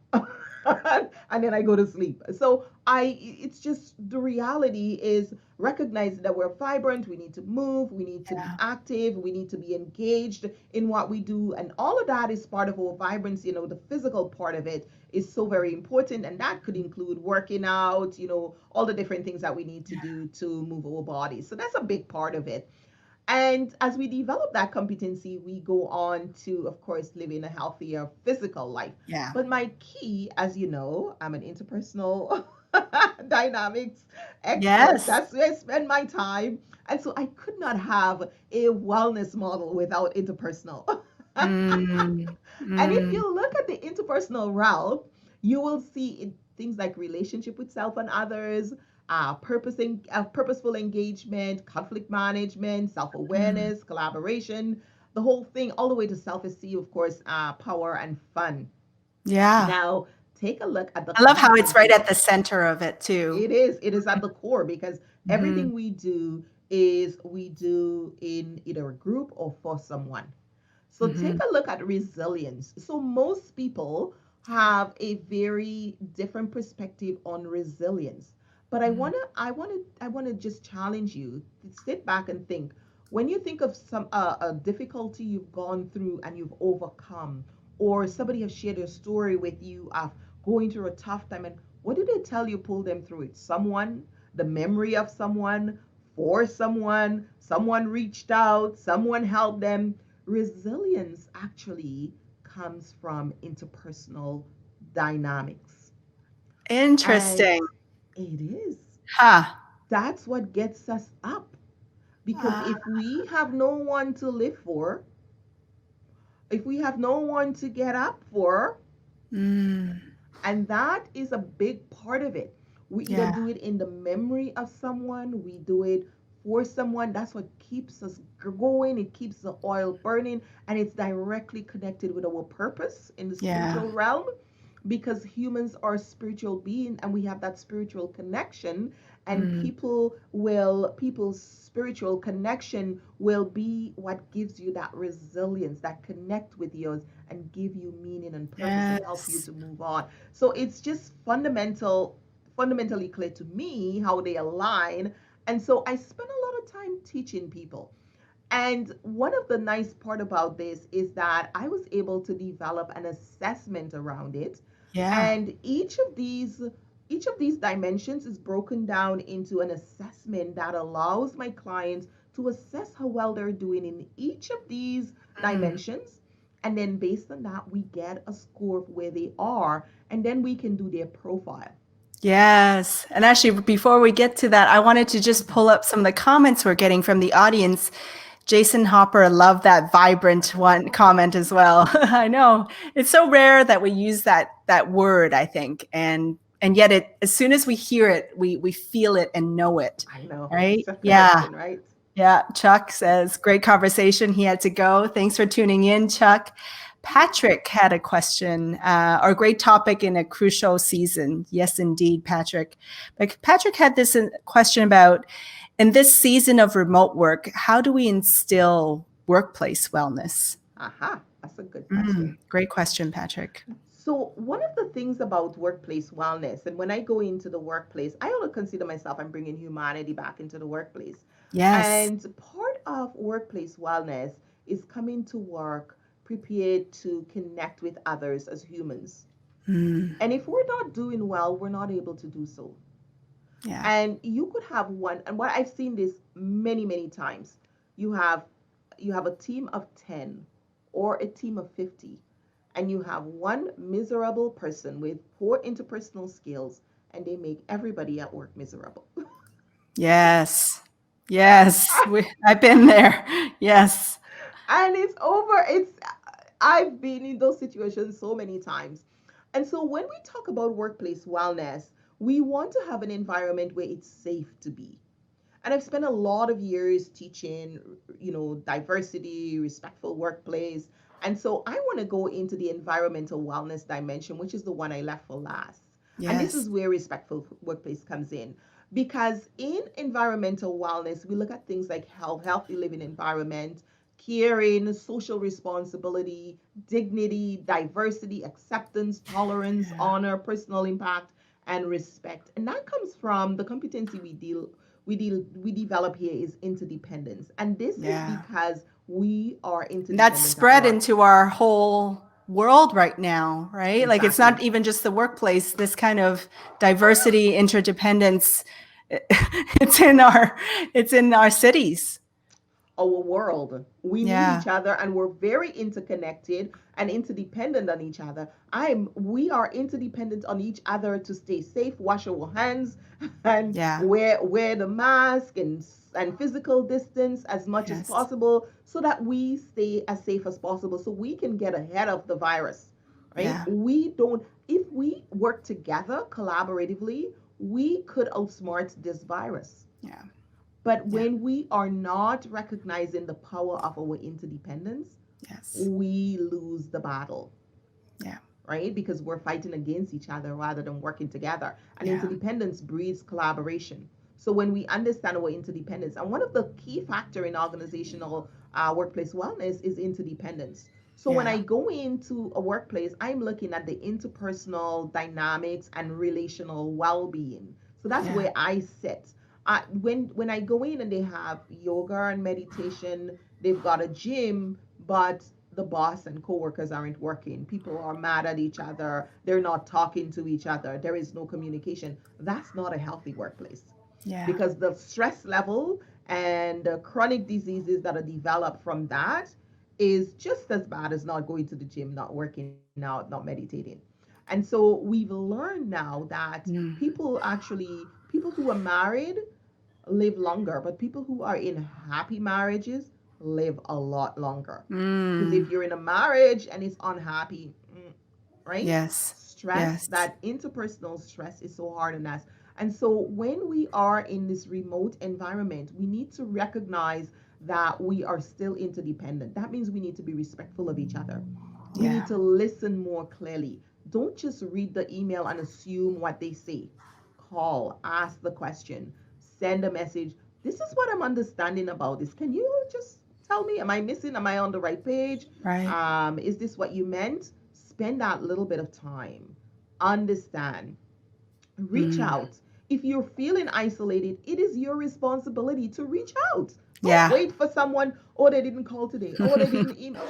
And then I go to sleep. So it's just the reality is recognizing that we're vibrant, we need to move, we need to be
Yeah.
active, we need to be engaged in what we do, and all of that is part of our vibrancy. The physical part of it is so very important, and that could include working out, all the different things that we need to do to move our bodies. So that's a big part of it. And as we develop that competency, we go on to, of course, living a healthier physical life.
Yeah.
But my key, as you know, I'm an interpersonal dynamics expert.
Yes.
That's where I spend my time. And so I could not have a wellness model without interpersonal.
Mm.
And if
Mm.
you look at the interpersonal realm, you will see things like relationship with self and others, purposeful engagement, conflict management, self
Mm.
awareness, collaboration, the whole thing, all the way to self esteem, of course, power and fun.
Yeah.
Now, take a look at the
I love how it's right
competency.
at the center of it too.
It is at the core because
Hmm.
everything we do is we do in either a group or for someone. So take
Hmm.
a look at resilience. So most people have a very different perspective on resilience. But I wanna just challenge you to sit back and think. When you think of some a difficulty you've gone through and you've overcome, or somebody has shared a story with you of going through a tough time, and what did they tell you pull them through it? Someone, the memory of someone, for someone, someone reached out, someone helped them. Resilience actually comes from interpersonal dynamics. And
Interesting.
it is.
Huh.
That's what gets us up. Because
Ah.
if we have no one to live for, if we have no one to get up for,
Mm.
and that is a big part of it. We either
Yeah.
do it in the memory of someone, we do it for someone. That's what keeps us going. It keeps the oil burning, and it's directly connected with our purpose in the
Yeah.
spiritual realm because humans are spiritual beings and we have that spiritual connection, and
Mm.
people's spiritual connection will be what gives you that resilience, that connect with yours and give you meaning and purpose and help you
Yes.
to move on. So it's just fundamentally clear to me how they align. And so I spend a lot of time teaching people. And one of the nice part about this is that I was able to develop an assessment around it.
Yeah.
And each of these dimensions is broken down into an assessment that allows my clients to assess how well they're doing in each of these
Mm.
dimensions. And then based on that, we get a score of where they are, and then we can do their profile.
Yes. And actually, before we get to that, I wanted to just
Mhm.
pull up some of the comments we're getting from the audience. Jason Hopper loved that vibrant one comment as well. I know it's so rare that we use that word, I think, and yet it as soon as we hear it, we feel it and know it,
I know.
right?
It's a
Yeah.
connection, right?
Yeah, Chuck says, great conversation. He had to go. Thanks for tuning in, Chuck. Patrick had a question, or great topic in a crucial season. Yes, indeed, Patrick. But Patrick had this question about in this season of remote work, how do we instill workplace wellness?
Aha, that's a good question.
Great question, Patrick.
So, one of the things about workplace wellness, and when I go into the workplace, I always consider myself I'm bringing humanity back into the workplace.
Yes.
And part of workplace wellness is coming to work prepared to connect with others as humans.
Mm,
And if we're not doing well, we're not able to do so.
Yeah.
And you could have one, and what I've seen this many, many times. You have a team of 10 or a team of 50, and you have one miserable person with poor interpersonal skills, and they make everybody at work miserable.
Yes. Yes. I've been there. Yes.
And it's over. I've been in those situations so many times. And so when we talk about workplace wellness, we want to have an environment where it's safe to be. And I've spent a lot of years teaching, diversity, respectful workplace. And so I want to go into the environmental wellness dimension, which is the one I left for last. And this
Yes.
is where respectful workplace comes in. Because in environmental wellness, we look at things like health, healthy living environment, caring, social responsibility, dignity, diversity, acceptance, tolerance,
Yeah.
honor, personal impact, and respect. And that comes from the competency we develop here is interdependence. And this is
Yeah.
because we are
And that's
interdependent at
spread
work.
into our whole world right now, right? Like it's
Exactly.
not even just the workplace, this kind of diversity, interdependence, it's in our cities.
Our world. We need
Yeah.
each other and we're very interconnected and interdependent on each other. We are interdependent on each other to stay safe, wash our hands and
Yeah.
wear the mask and physical distance as much as
Yes.
possible so that we stay as safe as possible so we can get ahead of the virus. Right?
Yeah.
We don't If we work together collaboratively, we could outsmart this virus.
Yeah.
But
Yeah.
when we are not recognizing the power of our interdependence,
Yes.
we lose the battle,
Yeah.
right? Because we're fighting against each other rather than working together. And
Yeah.
interdependence breeds collaboration. So when we understand our interdependence, and one of the key factor in organizational workplace wellness is interdependence. So when
Yeah.
I go into a workplace, I'm looking at the interpersonal dynamics and relational well-being. So that's
Yeah.
where I sit. When I go in and they have yoga and meditation, they've got a gym, but the boss and coworkers aren't working. People are mad at each other. They're not talking to each other. There is no communication. That's not a healthy workplace
Yeah.
because the stress level and the chronic diseases that are developed from that is just as bad as not going to the gym, not working out, not meditating. And so we've learned now that
Mm.
people who are married live longer, but people who are in happy marriages live a lot longer. Because if
Mm.
you're in a marriage and it's unhappy, right?
Yes.
Stress,
Yes.
that interpersonal stress is so hard on us. And so when we are in this remote environment, we need to recognize that we are still interdependent. That means we need to be respectful of each other. We need
Yeah.
to listen more clearly. Don't just read the email and assume what they say. Call, ask the question, send a message. This is what I'm understanding about this. Can you just tell me? Am I missing? Am I on the right page?
Right.
Is this what you meant? Spend that little bit of time. Understand. Reach
Mm.
out. If you're feeling isolated, it is your responsibility to reach out. Don't
Yeah.
wait for someone, oh, they didn't call today, oh, they didn't email.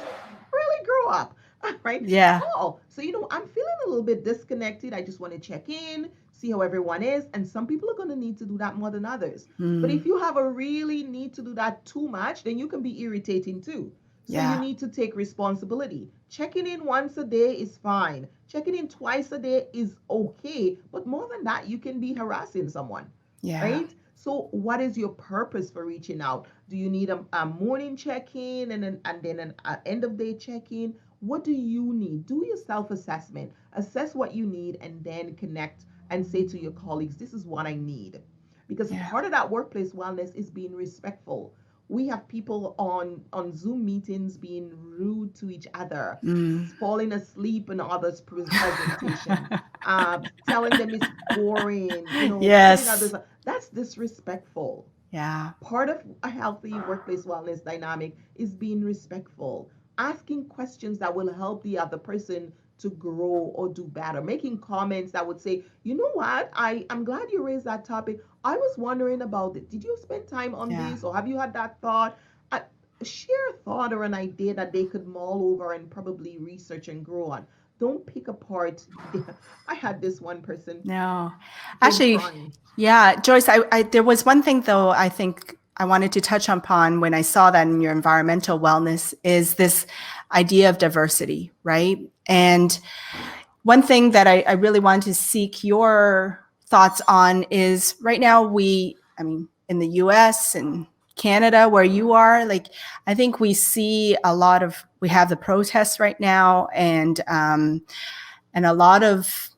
Really grow up, right?
Yeah.
Call. So, I'm feeling a little bit disconnected. I just want to check in, see how everyone is. And some people are going to need to do that more than others. But
Mm.
if you have a really need to do that too much, then you can be irritating too. So you
Yeah.
need to take responsibility. Checking in once a day is fine. Checking in twice a day is okay. But more than that, you can be harassing someone,
Yeah.
right? So what is your purpose for reaching out? Do you need a morning check-in and then an end of day check-in? What do you need? Do your self-assessment. Assess what you need and then connect and say to your colleagues, this is what I need. Because
Yeah.
part of that workplace wellness is being respectful. We have people on Zoom meetings being rude to each other,
Mm.
falling asleep in others' presentation, telling them it's boring, cutting
Yes.
others. That's disrespectful.
Yeah.
Part of a healthy workplace wellness dynamic is being respectful, asking questions that will help the other person to grow or do better, making comments that would say, you know what, I'm glad you raised that topic. I was wondering about it. Did you spend time on
Yeah.
this or have you had that thought? Share a thought or an idea that they could mull over and probably research and grow on. don't pick apart. I had this one person
No.
came
Actually,
crying.
yeah, Joyce, there was one thing though I think I wanted to touch upon when I saw that in your environmental wellness is this idea of diversity, right? And one thing that I really want to seek your thoughts on is right now I mean, in the US and Canada where you are, like, I think we see we have the protests right now and a lot of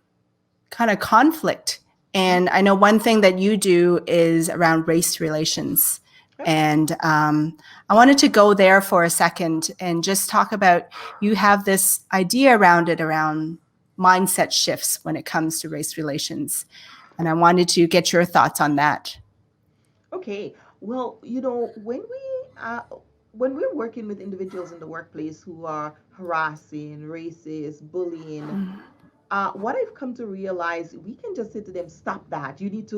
kind of conflict.
Mhm.
And I know one thing that you do is around race relations.
Yep.
And I wanted to go there for a second and just talk about you have this idea around it, around mindset shifts when it comes to race relations. And I wanted to get your thoughts on that.
Okay. Well, when we're working with individuals in the workplace who are harassing, racist, bullying, what I've come to realize, we can just say to them, "Stop that! You need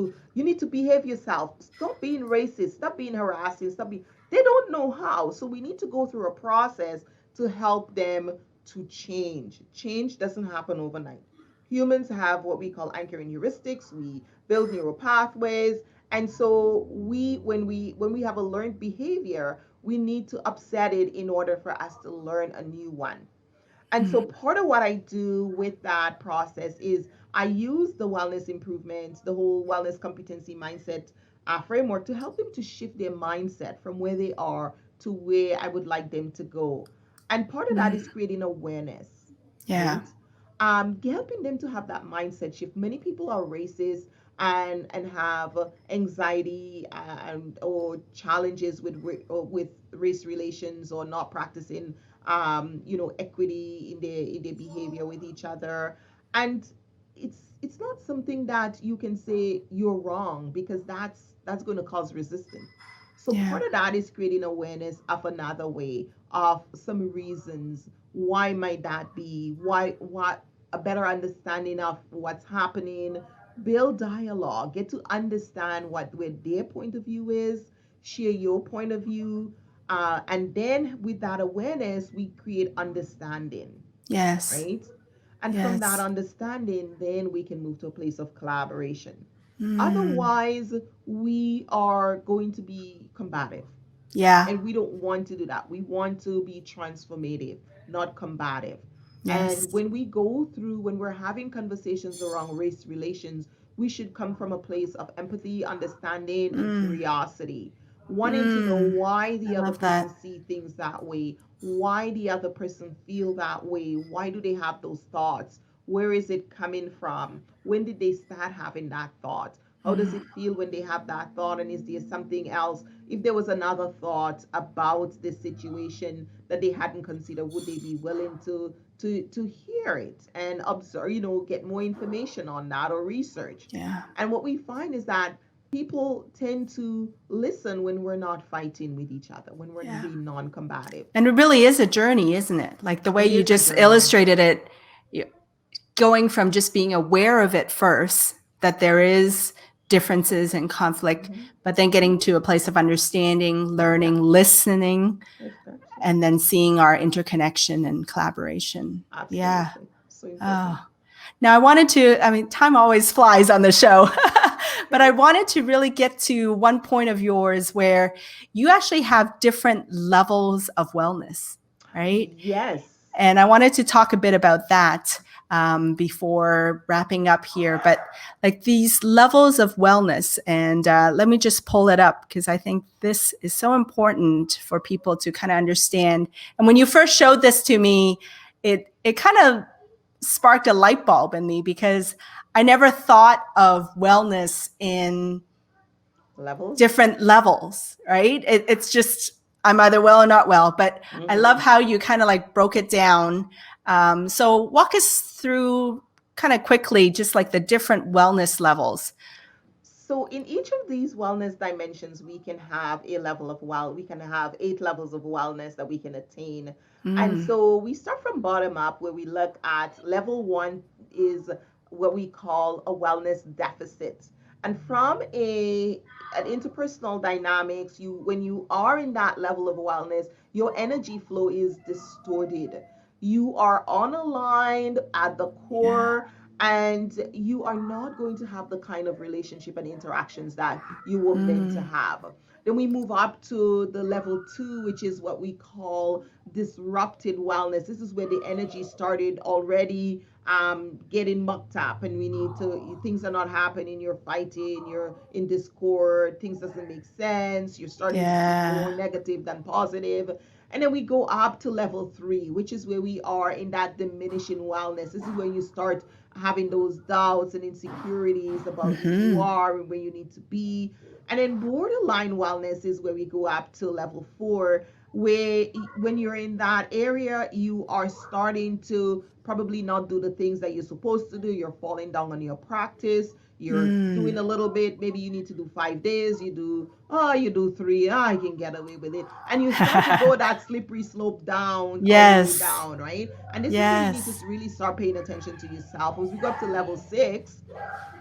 to behave yourself. Stop being racist. Stop being harassing. Stop being." They don't know how, so we need to go through a process to help them to change. Change doesn't happen overnight. Humans have what we call anchoring heuristics. We build neural pathways, and so when we have a learned behavior, we need to upset it in order for us to learn a new one. And so part of what I do with that process is I use the wellness improvements, the whole wellness competency mindset framework to help them to shift their mindset from where they are to where I would like them to go. And part of that is creating awareness,
Yeah.
right? Helping them to have that mindset shift. Many people are racist and have anxiety and or challenges with race relations or not practicing equity in their behavior with each other. And it's not something that you can say you're wrong, because that's going to cause resistance. So
Yeah.
part of that is creating awareness of another way, of some reasons why might that be, why what a better understanding of what's happening, build dialogue, get to understand what where their point of view is, share your point of view, and then with that awareness, we create understanding,
Yes.
right? And from that
Yes.
understanding, then we can move to a place of collaboration.
Mm.
Otherwise, we are going to be combative.
Yeah.
And we don't want to do that. We want to be transformative, not combative. And
Yes.
when we're having conversations around race relations, we should come from a place of empathy, understanding, and
Mm.
curiosity, wanting to know
Mm.
why
I
the other
love
person
that.
see things that way, why the other person feel that way, why do they have those thoughts, where is it coming from, when did they start having that thought, how does it feel when they have that thought, and is there something else, if there was another thought about this situation that they hadn't considered, would they be willing to hear it and observe, get more information on that or research.
Yeah.
And what we find is that people tend to listen when we're not fighting with each other, when we're
Yeah.
being non-combative.
And it really is a journey, isn't it? Like the way
It
you
is a
just
journey.
illustrated it, going from just being aware of it first, that there is differences and conflict,
Mm-hmm.
but then getting to a place of understanding,
Yeah,
learning, listening,
exactly.
and then seeing our interconnection and collaboration. Yeah.
Absolutely. So important.
Oh. Now I wanted to, I mean, time always flies on the show, but I wanted to really get to one point of yours where you actually have different levels of wellness, right?
Yes.
And I wanted to talk a bit about that before wrapping up here. But like these levels of wellness, and let me just pull it up because I think this is so important for people to kind of understand. And when you first showed this to me, it kind of sparked a light bulb in me because I never thought of wellness in
Levels.
different levels, right? It's just I'm either well or not well, but I love
Mm-hmm.
how you kind of like broke it down. So walk us through kind of quickly, just like the different wellness levels.
So in each of these wellness dimensions, we can have a level of we can have 8 levels of wellness that we can attain. And
Mm,
so we start from bottom up, where we look at level 1 is what we call a wellness deficit. And from a an interpersonal dynamics, when you are in that level of wellness, your energy flow is distorted. You are unaligned at the
Yeah.
core, and you are not going to have the kind of relationship and interactions that you were meant to
Mm.
have. Then we move up to the level two, which is what we call disrupted wellness. This is where the energy started already getting mucked up, and we need to, things are not happening, you're fighting, you're in discord, things doesn't make sense, you're starting to think more
Yeah.
negative than positive. And then we go up to level three, which is where we are in that diminishing wellness. This is where you start having those doubts and insecurities about who you
Mm-hmm.
are and where you need to be. And then borderline wellness is where we go up to level four, where when you're in that area, you are starting to probably not do the things that you're supposed to do. You're falling down on your practice. You're doing
Mm.
a little bit. Maybe you need to do 5 days. You do three. I can get away with it. And you start to go that slippery slope down, all the way
Yes.
down, right? And this is where you need to
Yes.
really start paying attention to yourself. As we go up to level six,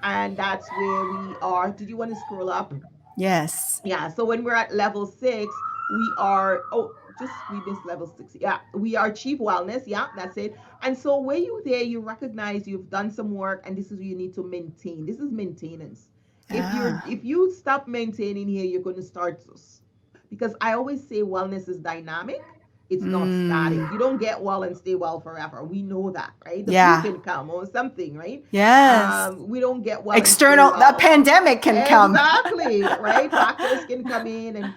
and that's where we are. Did you want to scroll up?
Yes.
Yeah, so when we're at level six, we are, oh, just we missed level six. Yeah, we are chief wellness. Yeah, that's it. And so when you there, you recognize you've done some work, and this is what you need to maintain. This is maintenance.
Ah.
If you stop maintaining here, you're going to start, because I always say wellness is dynamic. It's not static.
Mm.
You don't get well and stay well forever. We know that, right? The flu
Yeah.
can come or something, right?
Yes.
We don't get well and stay
External, the
well.
pandemic can come.
Exactly, right? Factors can come in, and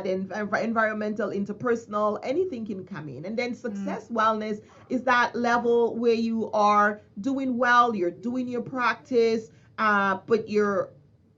then environmental, interpersonal, anything can come in. And then
Mm.
success wellness is that level where you are doing well, you're doing your practice, but you're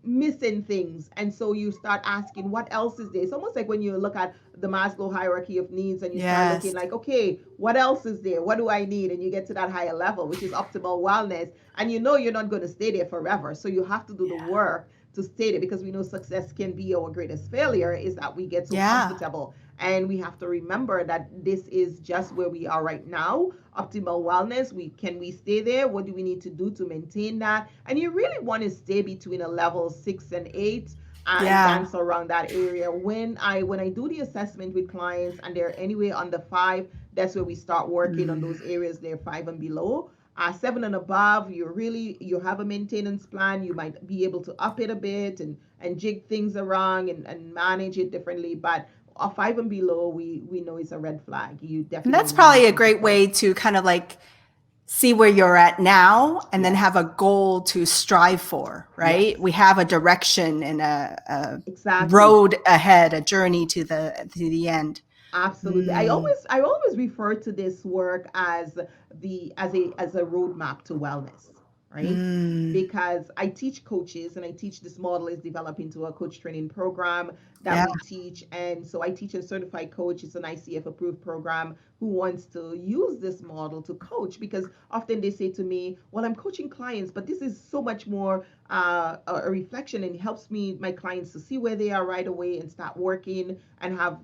missing things. And so you start asking, what else is there? It's almost like when you look at the Maslow hierarchy of needs, and you start looking
Yes.
like, okay, what else is there? What do I need? And you get to that higher level, which is optimal wellness, and you know you're not going to stay there forever, so you have to do the
Yeah.
work to stay there, because we know success can be our greatest failure, is that we get so
Yeah.
comfortable. And we have to remember that this is just where we are right now. Optimal wellness, we stay there? What do we need to do to maintain that? And you really want to stay between a level 6 and 8, and
Yeah.
dance around that area. When I do the assessment with clients and they're anywhere under 5, that's where we start working on
Mm.
those areas. They're 5 and below. 7 and above, you have a maintenance plan. You might be able to up it a bit, and jig things around, and manage it differently. But a 5 and below, we know it's a red flag. You
And that's
definitely need
probably a
some
great
support.
way to kind of like see where you're at now and then have
Yes,
a goal to strive for, right?
yes,
We have a direction and a
exactly.
road ahead, a journey to the end.
Absolutely. I
Mm.
always I always refer to this work as a roadmap to wellness, right?
Mm.
Because I teach coaches, and I teach, this model is developed into a coach training program that
Yeah.
we teach. And so I teach a certified coach. It's an ICF approved program, who wants to use this model to coach, because often they say to me, well, I'm coaching clients, but this is so much more a reflection, and helps me, my clients, to see where they are right away and start working, and have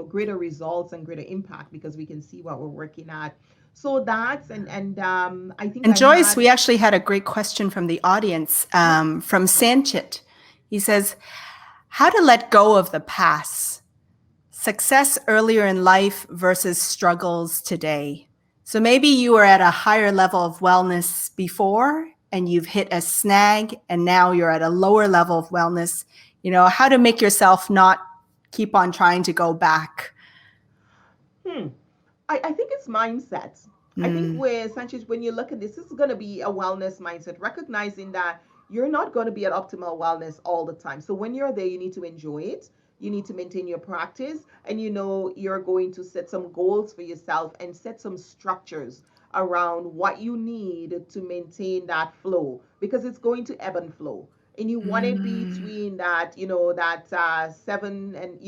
greater results and greater impact, because we can see what we're working at. So that's, and I think
And
I
Joyce,
had.
we actually had a great question from the audience,
Sure.
from Sanchit. He says, how to let go of the past, success earlier in life versus struggles today. So maybe you were at a higher level of wellness before and you've hit a snag, and now you're at a lower level of wellness. How to make yourself not keep on trying to go back.
Hmm. I think it's mindset. I think,
Mm.
where Sanchez, when you look at this is going to be a wellness mindset, recognizing that you're not going to be at optimal wellness all the time. So when you're there, you need to enjoy it. You need to maintain your practice, and you're going to set some goals for yourself, and set some structures around what you need to maintain that flow, because it's going to ebb and flow. And you want it
Mm.
between that 7 and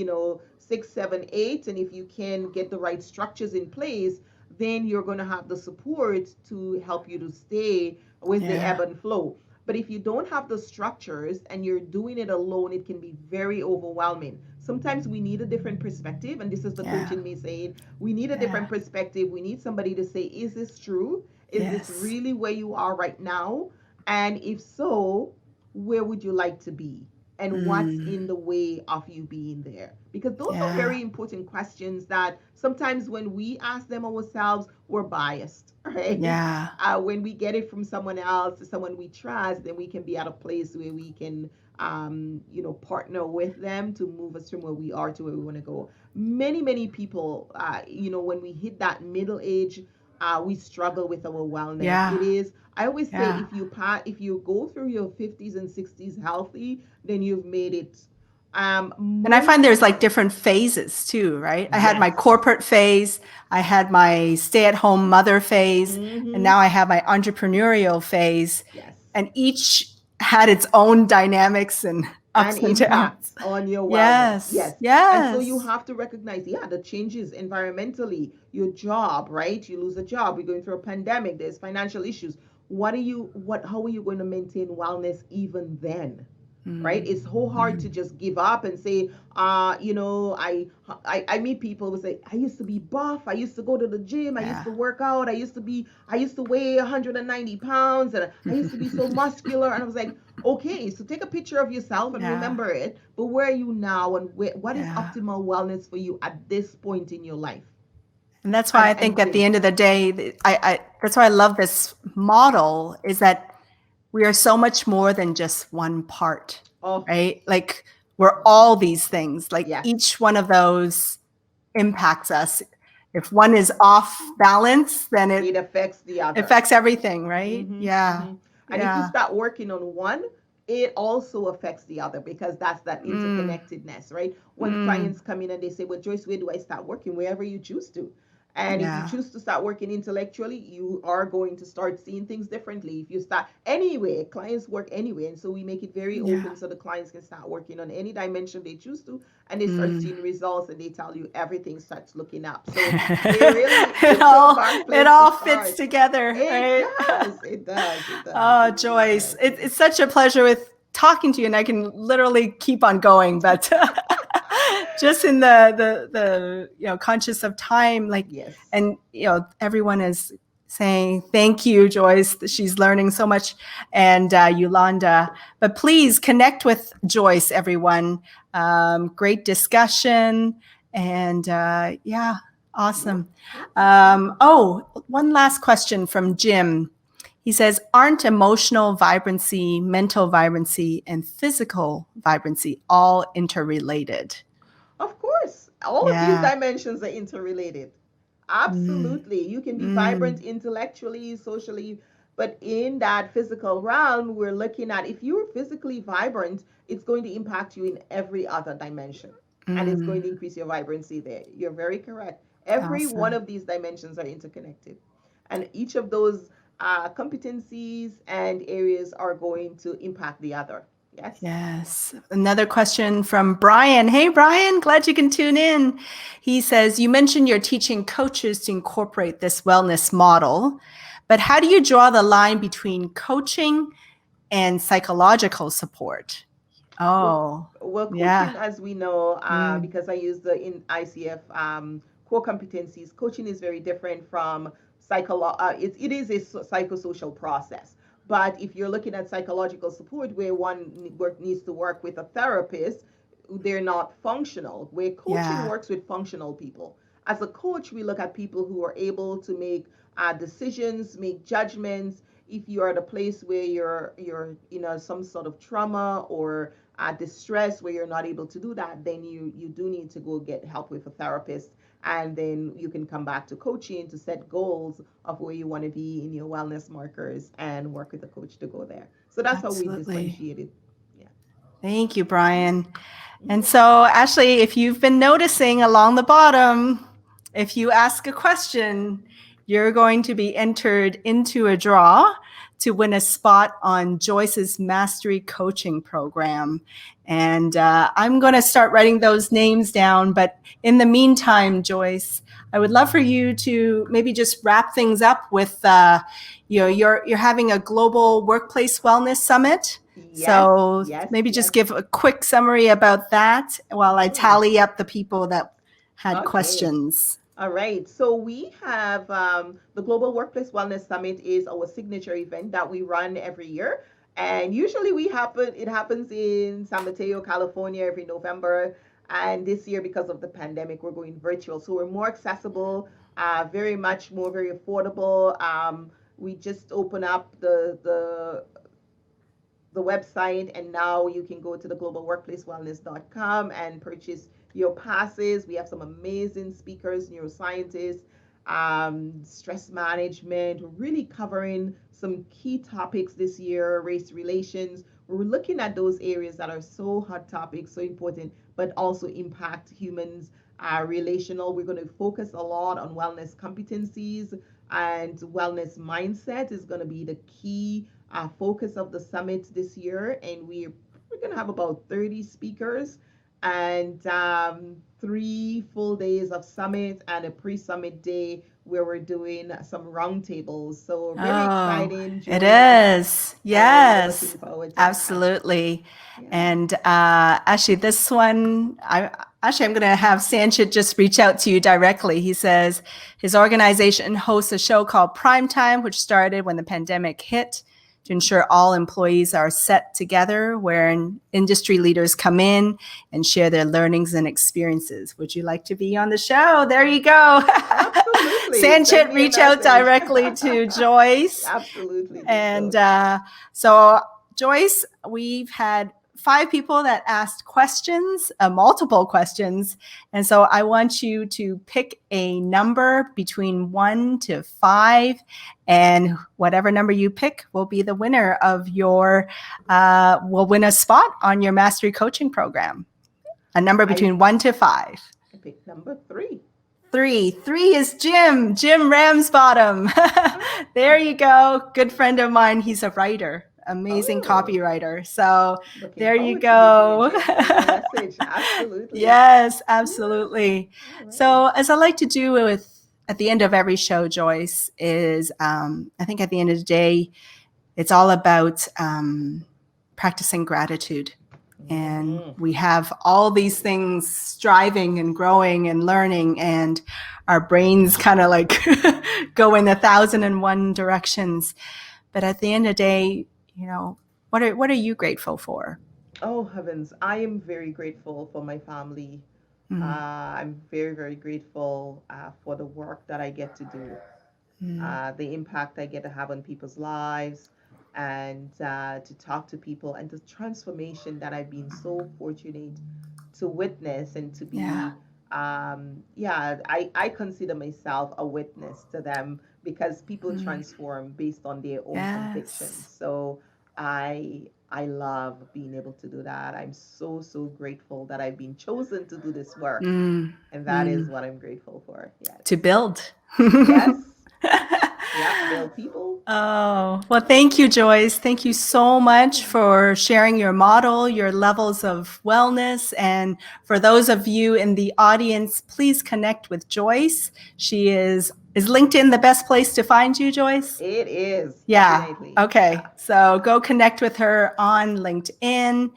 6, 7, 8. And if you can get the right structures in place, then you're going to have the support to help you to stay with the
Yeah.
ebb and flow. But if you don't have the structures and you're doing it alone, it can be very overwhelming. Sometimes we need a different perspective, and this is the coach
Yeah.
in me saying, we need a
Yeah.
different perspective. We need somebody to say, is this true? Is this
Yes.
really where you are right now? And if so, where would you like to be? and what's in the way of you being there? Because those are
Yeah.
very important questions that sometimes when we ask them ourselves, we're biased, right?
Yeah.
When we get it from someone else, someone we trust, then we can be at a place where we can, partner with them to move us from where we are to where we want to go. Many people, when we hit that middle age, we struggle with our wellness.
Yeah.
It is, I always say,
Yeah.
if you go through your 50s and 60s healthy, then you've made it.
And I find
Most
there's like different phases too, right? I had
Yes.
my corporate phase, I had my stay-at-home mother phase, and
Mm-hmm.
now I have my entrepreneurial phase,
Yes.
and each had its own dynamics and
And
ups and downs.
impacts on your wellness.
Yes.
Yes. And so you
Yes.
have to recognize, yeah, the changes environmentally, your job, right? You lose a job, we're going through a pandemic, there's financial issues. How are you going to maintain wellness even then? Right? It's so hard to just give up and say, I meet people who say, I used to be buff, I used to go to the gym, I used
Yeah.
to work out, I used to weigh 190 pounds, and I used to be so muscular. And I was like, okay, so take a picture of yourself and
Yeah.
remember it. But where are you now, and what is
Yeah.
optimal wellness for you at this point in your life?
And that's why I
And
think at the end of the day, that's why I love this model is that we are so much more than just one part,
oh
right? Like we're all these things. Like
yes,
each one of those impacts us. If one is off balance, then
it
it
affects the other.
affects everything, right?
Mm-hmm,
Yeah.
mm-hmm. And if you
Yeah.
start working on one, it also affects the other, because that's that interconnectedness, right? When clients come in and they say, well, Joyce, where do I start working? Wherever you choose to. And if you
Yeah.
choose to start working intellectually, you are going to start seeing things differently. If you start anyway, clients work anyway. And so we make it very
Yeah.
open so the clients can start working on any dimension they choose to, and they start seeing results, and they tell you everything starts looking up. So it really,
it
it's a
all
fun
it
place to
all fits
start.
together,
It
right?
does. It does. It does.
Oh,
It really
Joyce,
does.
it's such a pleasure with talking to you, and I can literally keep on going, but just in the conscious of time, like,
Yes.
and everyone is saying thank you, Joyce. She's learning so much, and Yolanda. But please connect with Joyce, everyone. Great discussion, and yeah, awesome. One last question from Jim. He says, aren't emotional vibrancy, mental vibrancy, and physical vibrancy all interrelated?
Of course, all of these
Yeah.
dimensions are interrelated. Absolutely. You can be vibrant intellectually, socially, but in that physical realm, we're looking at, if you're physically vibrant, it's going to impact you in every other dimension. And it's going to increase your vibrancy there. You're very correct. Every one
Awesome.
of these dimensions are interconnected. And each of those competencies and areas are going to impact the other. Yes.
Yes. Another question from Brian. Hey, Brian, glad you can tune in. He says, you mentioned you're teaching coaches to incorporate this wellness model, but how do you draw the line between coaching and psychological support? Oh,
Well,
yeah.
coaching, as we know, because I use the in ICF core competencies, coaching is very different from it is a psychosocial process. But if you're looking at psychological support, where one needs to work with a therapist, they're not functional. Where coaching
Yeah.
works with functional people. As a coach, we look at people who are able to make decisions, make judgments. If you are at a place where you're some sort of trauma or distress where you're not able to do that, then you do need to go get help with a therapist, and then you can come back to coaching to set goals of where you want to be in your wellness markers and work with a coach to go there. So that's how we
Absolutely.
differentiate it. Yeah.
Thank you, Brian. And so, Ashley, if you've been noticing along the bottom, if you ask a question, you're going to be entered into a draw to win a spot on Joyce's Mastery Coaching Program. And I'm going to start writing those names down. But in the meantime, Joyce, I would love for you to maybe just wrap things up with, you're having a global workplace wellness summit.
Yes,
So
yes,
maybe
yes.
just give a quick summary about that while I tally up the people that had
Okay.
questions.
All right. So we have the Global Workplace Wellness Summit is our signature event that we run every year. And usually it happens in San Mateo, California every November. And this year, because of the pandemic, we're going virtual. So we're more accessible, very much more, very affordable. We just open up the website, and now you can go to the globalworkplacewellness.com and purchase your passes. We have some amazing speakers, neuroscientists, stress management. We're really covering some key topics this year: race relations. We're looking at those areas that are so hot topics, so important, but also impact humans. Relational. We're going to focus a lot on wellness competencies, and wellness mindset is going to be the key focus of the summit this year. And we're going to have about 30 speakers, and 3 full days of summit and a pre-summit day where we're doing some roundtables. So very
Oh,
exciting,
it
Joyce,
is.
and we're
Yes,
looking forward to that.
absolutely.
Yeah.
And actually, this one, I'm going to have Sanchit just reach out to you directly. He says his organization hosts a show called Primetime, which started when the pandemic hit, to ensure all employees are set together, where industry leaders come in and share their learnings and experiences. Would you like to be on the show? There you go.
Absolutely. Send
Sanchit,
me a
reach out
message.
directly to Joyce.
Absolutely. do
And
so.
so, Joyce, we've had 5 people that asked questions, multiple questions. And so I want you to pick a number between 1 to 5. And whatever number you pick will be the winner of will win a spot on your mastery coaching program. A number between 1 to 5.
I picked number 3.
3 is Jim Ramsbottom. There you go. Good friend of mine. He's a writer, amazing copywriter. So
Looking
there you
forward to
go.
receiving your message. Absolutely.
Yes, absolutely.
All right.
So as I like to do at the end of every show, Joyce, is I think at the end of the day, it's all about practicing gratitude. And we have all these things striving and growing and learning, and our brains kind of like go in 1,001 directions. But at the end of the day, what are you grateful for?
Oh, heavens. I am very grateful for my family. I'm very, very grateful for the work that I get to do, the impact I get to have on people's lives, and to talk to people, and the transformation that I've been so fortunate to witness and to be. I consider myself a witness to them, because people transform based on their own convictions. So I love being able to do that. I'm so, so grateful that I've been chosen to do this work. And that is what I'm grateful for. Yes.
To build.
Yes. Yeah, build people.
Oh, well, thank you, Joyce. Thank you so much for sharing your model, your levels of wellness. And for those of you in the audience, please connect with Joyce. She is LinkedIn the best place to find you, Joyce?
It is.
Yeah.
Definitely.
Okay.
Yeah.
So go connect with her on LinkedIn.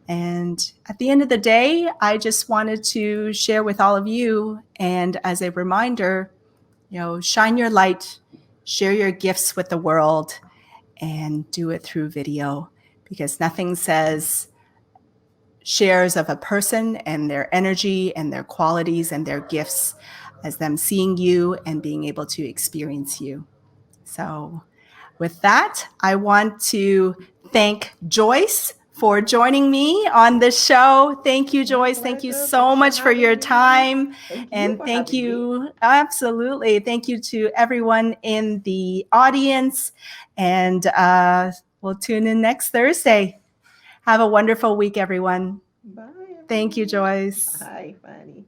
And at the end of the day, I just wanted to share with all of you, and as a reminder, shine your light, share your gifts with the world, and do it through video, because nothing says shares of a person and their energy and their qualities and their gifts as them seeing you and being able to experience you. So with that, I want to thank Joyce for joining me on this show. Thank you, Joyce. Thank you so much for your time. And thank you. Absolutely. Thank you to everyone in the audience. And we'll tune in next Thursday. Have a wonderful week, everyone.
Bye.
Thank you, Joyce.
Bye, Fanny.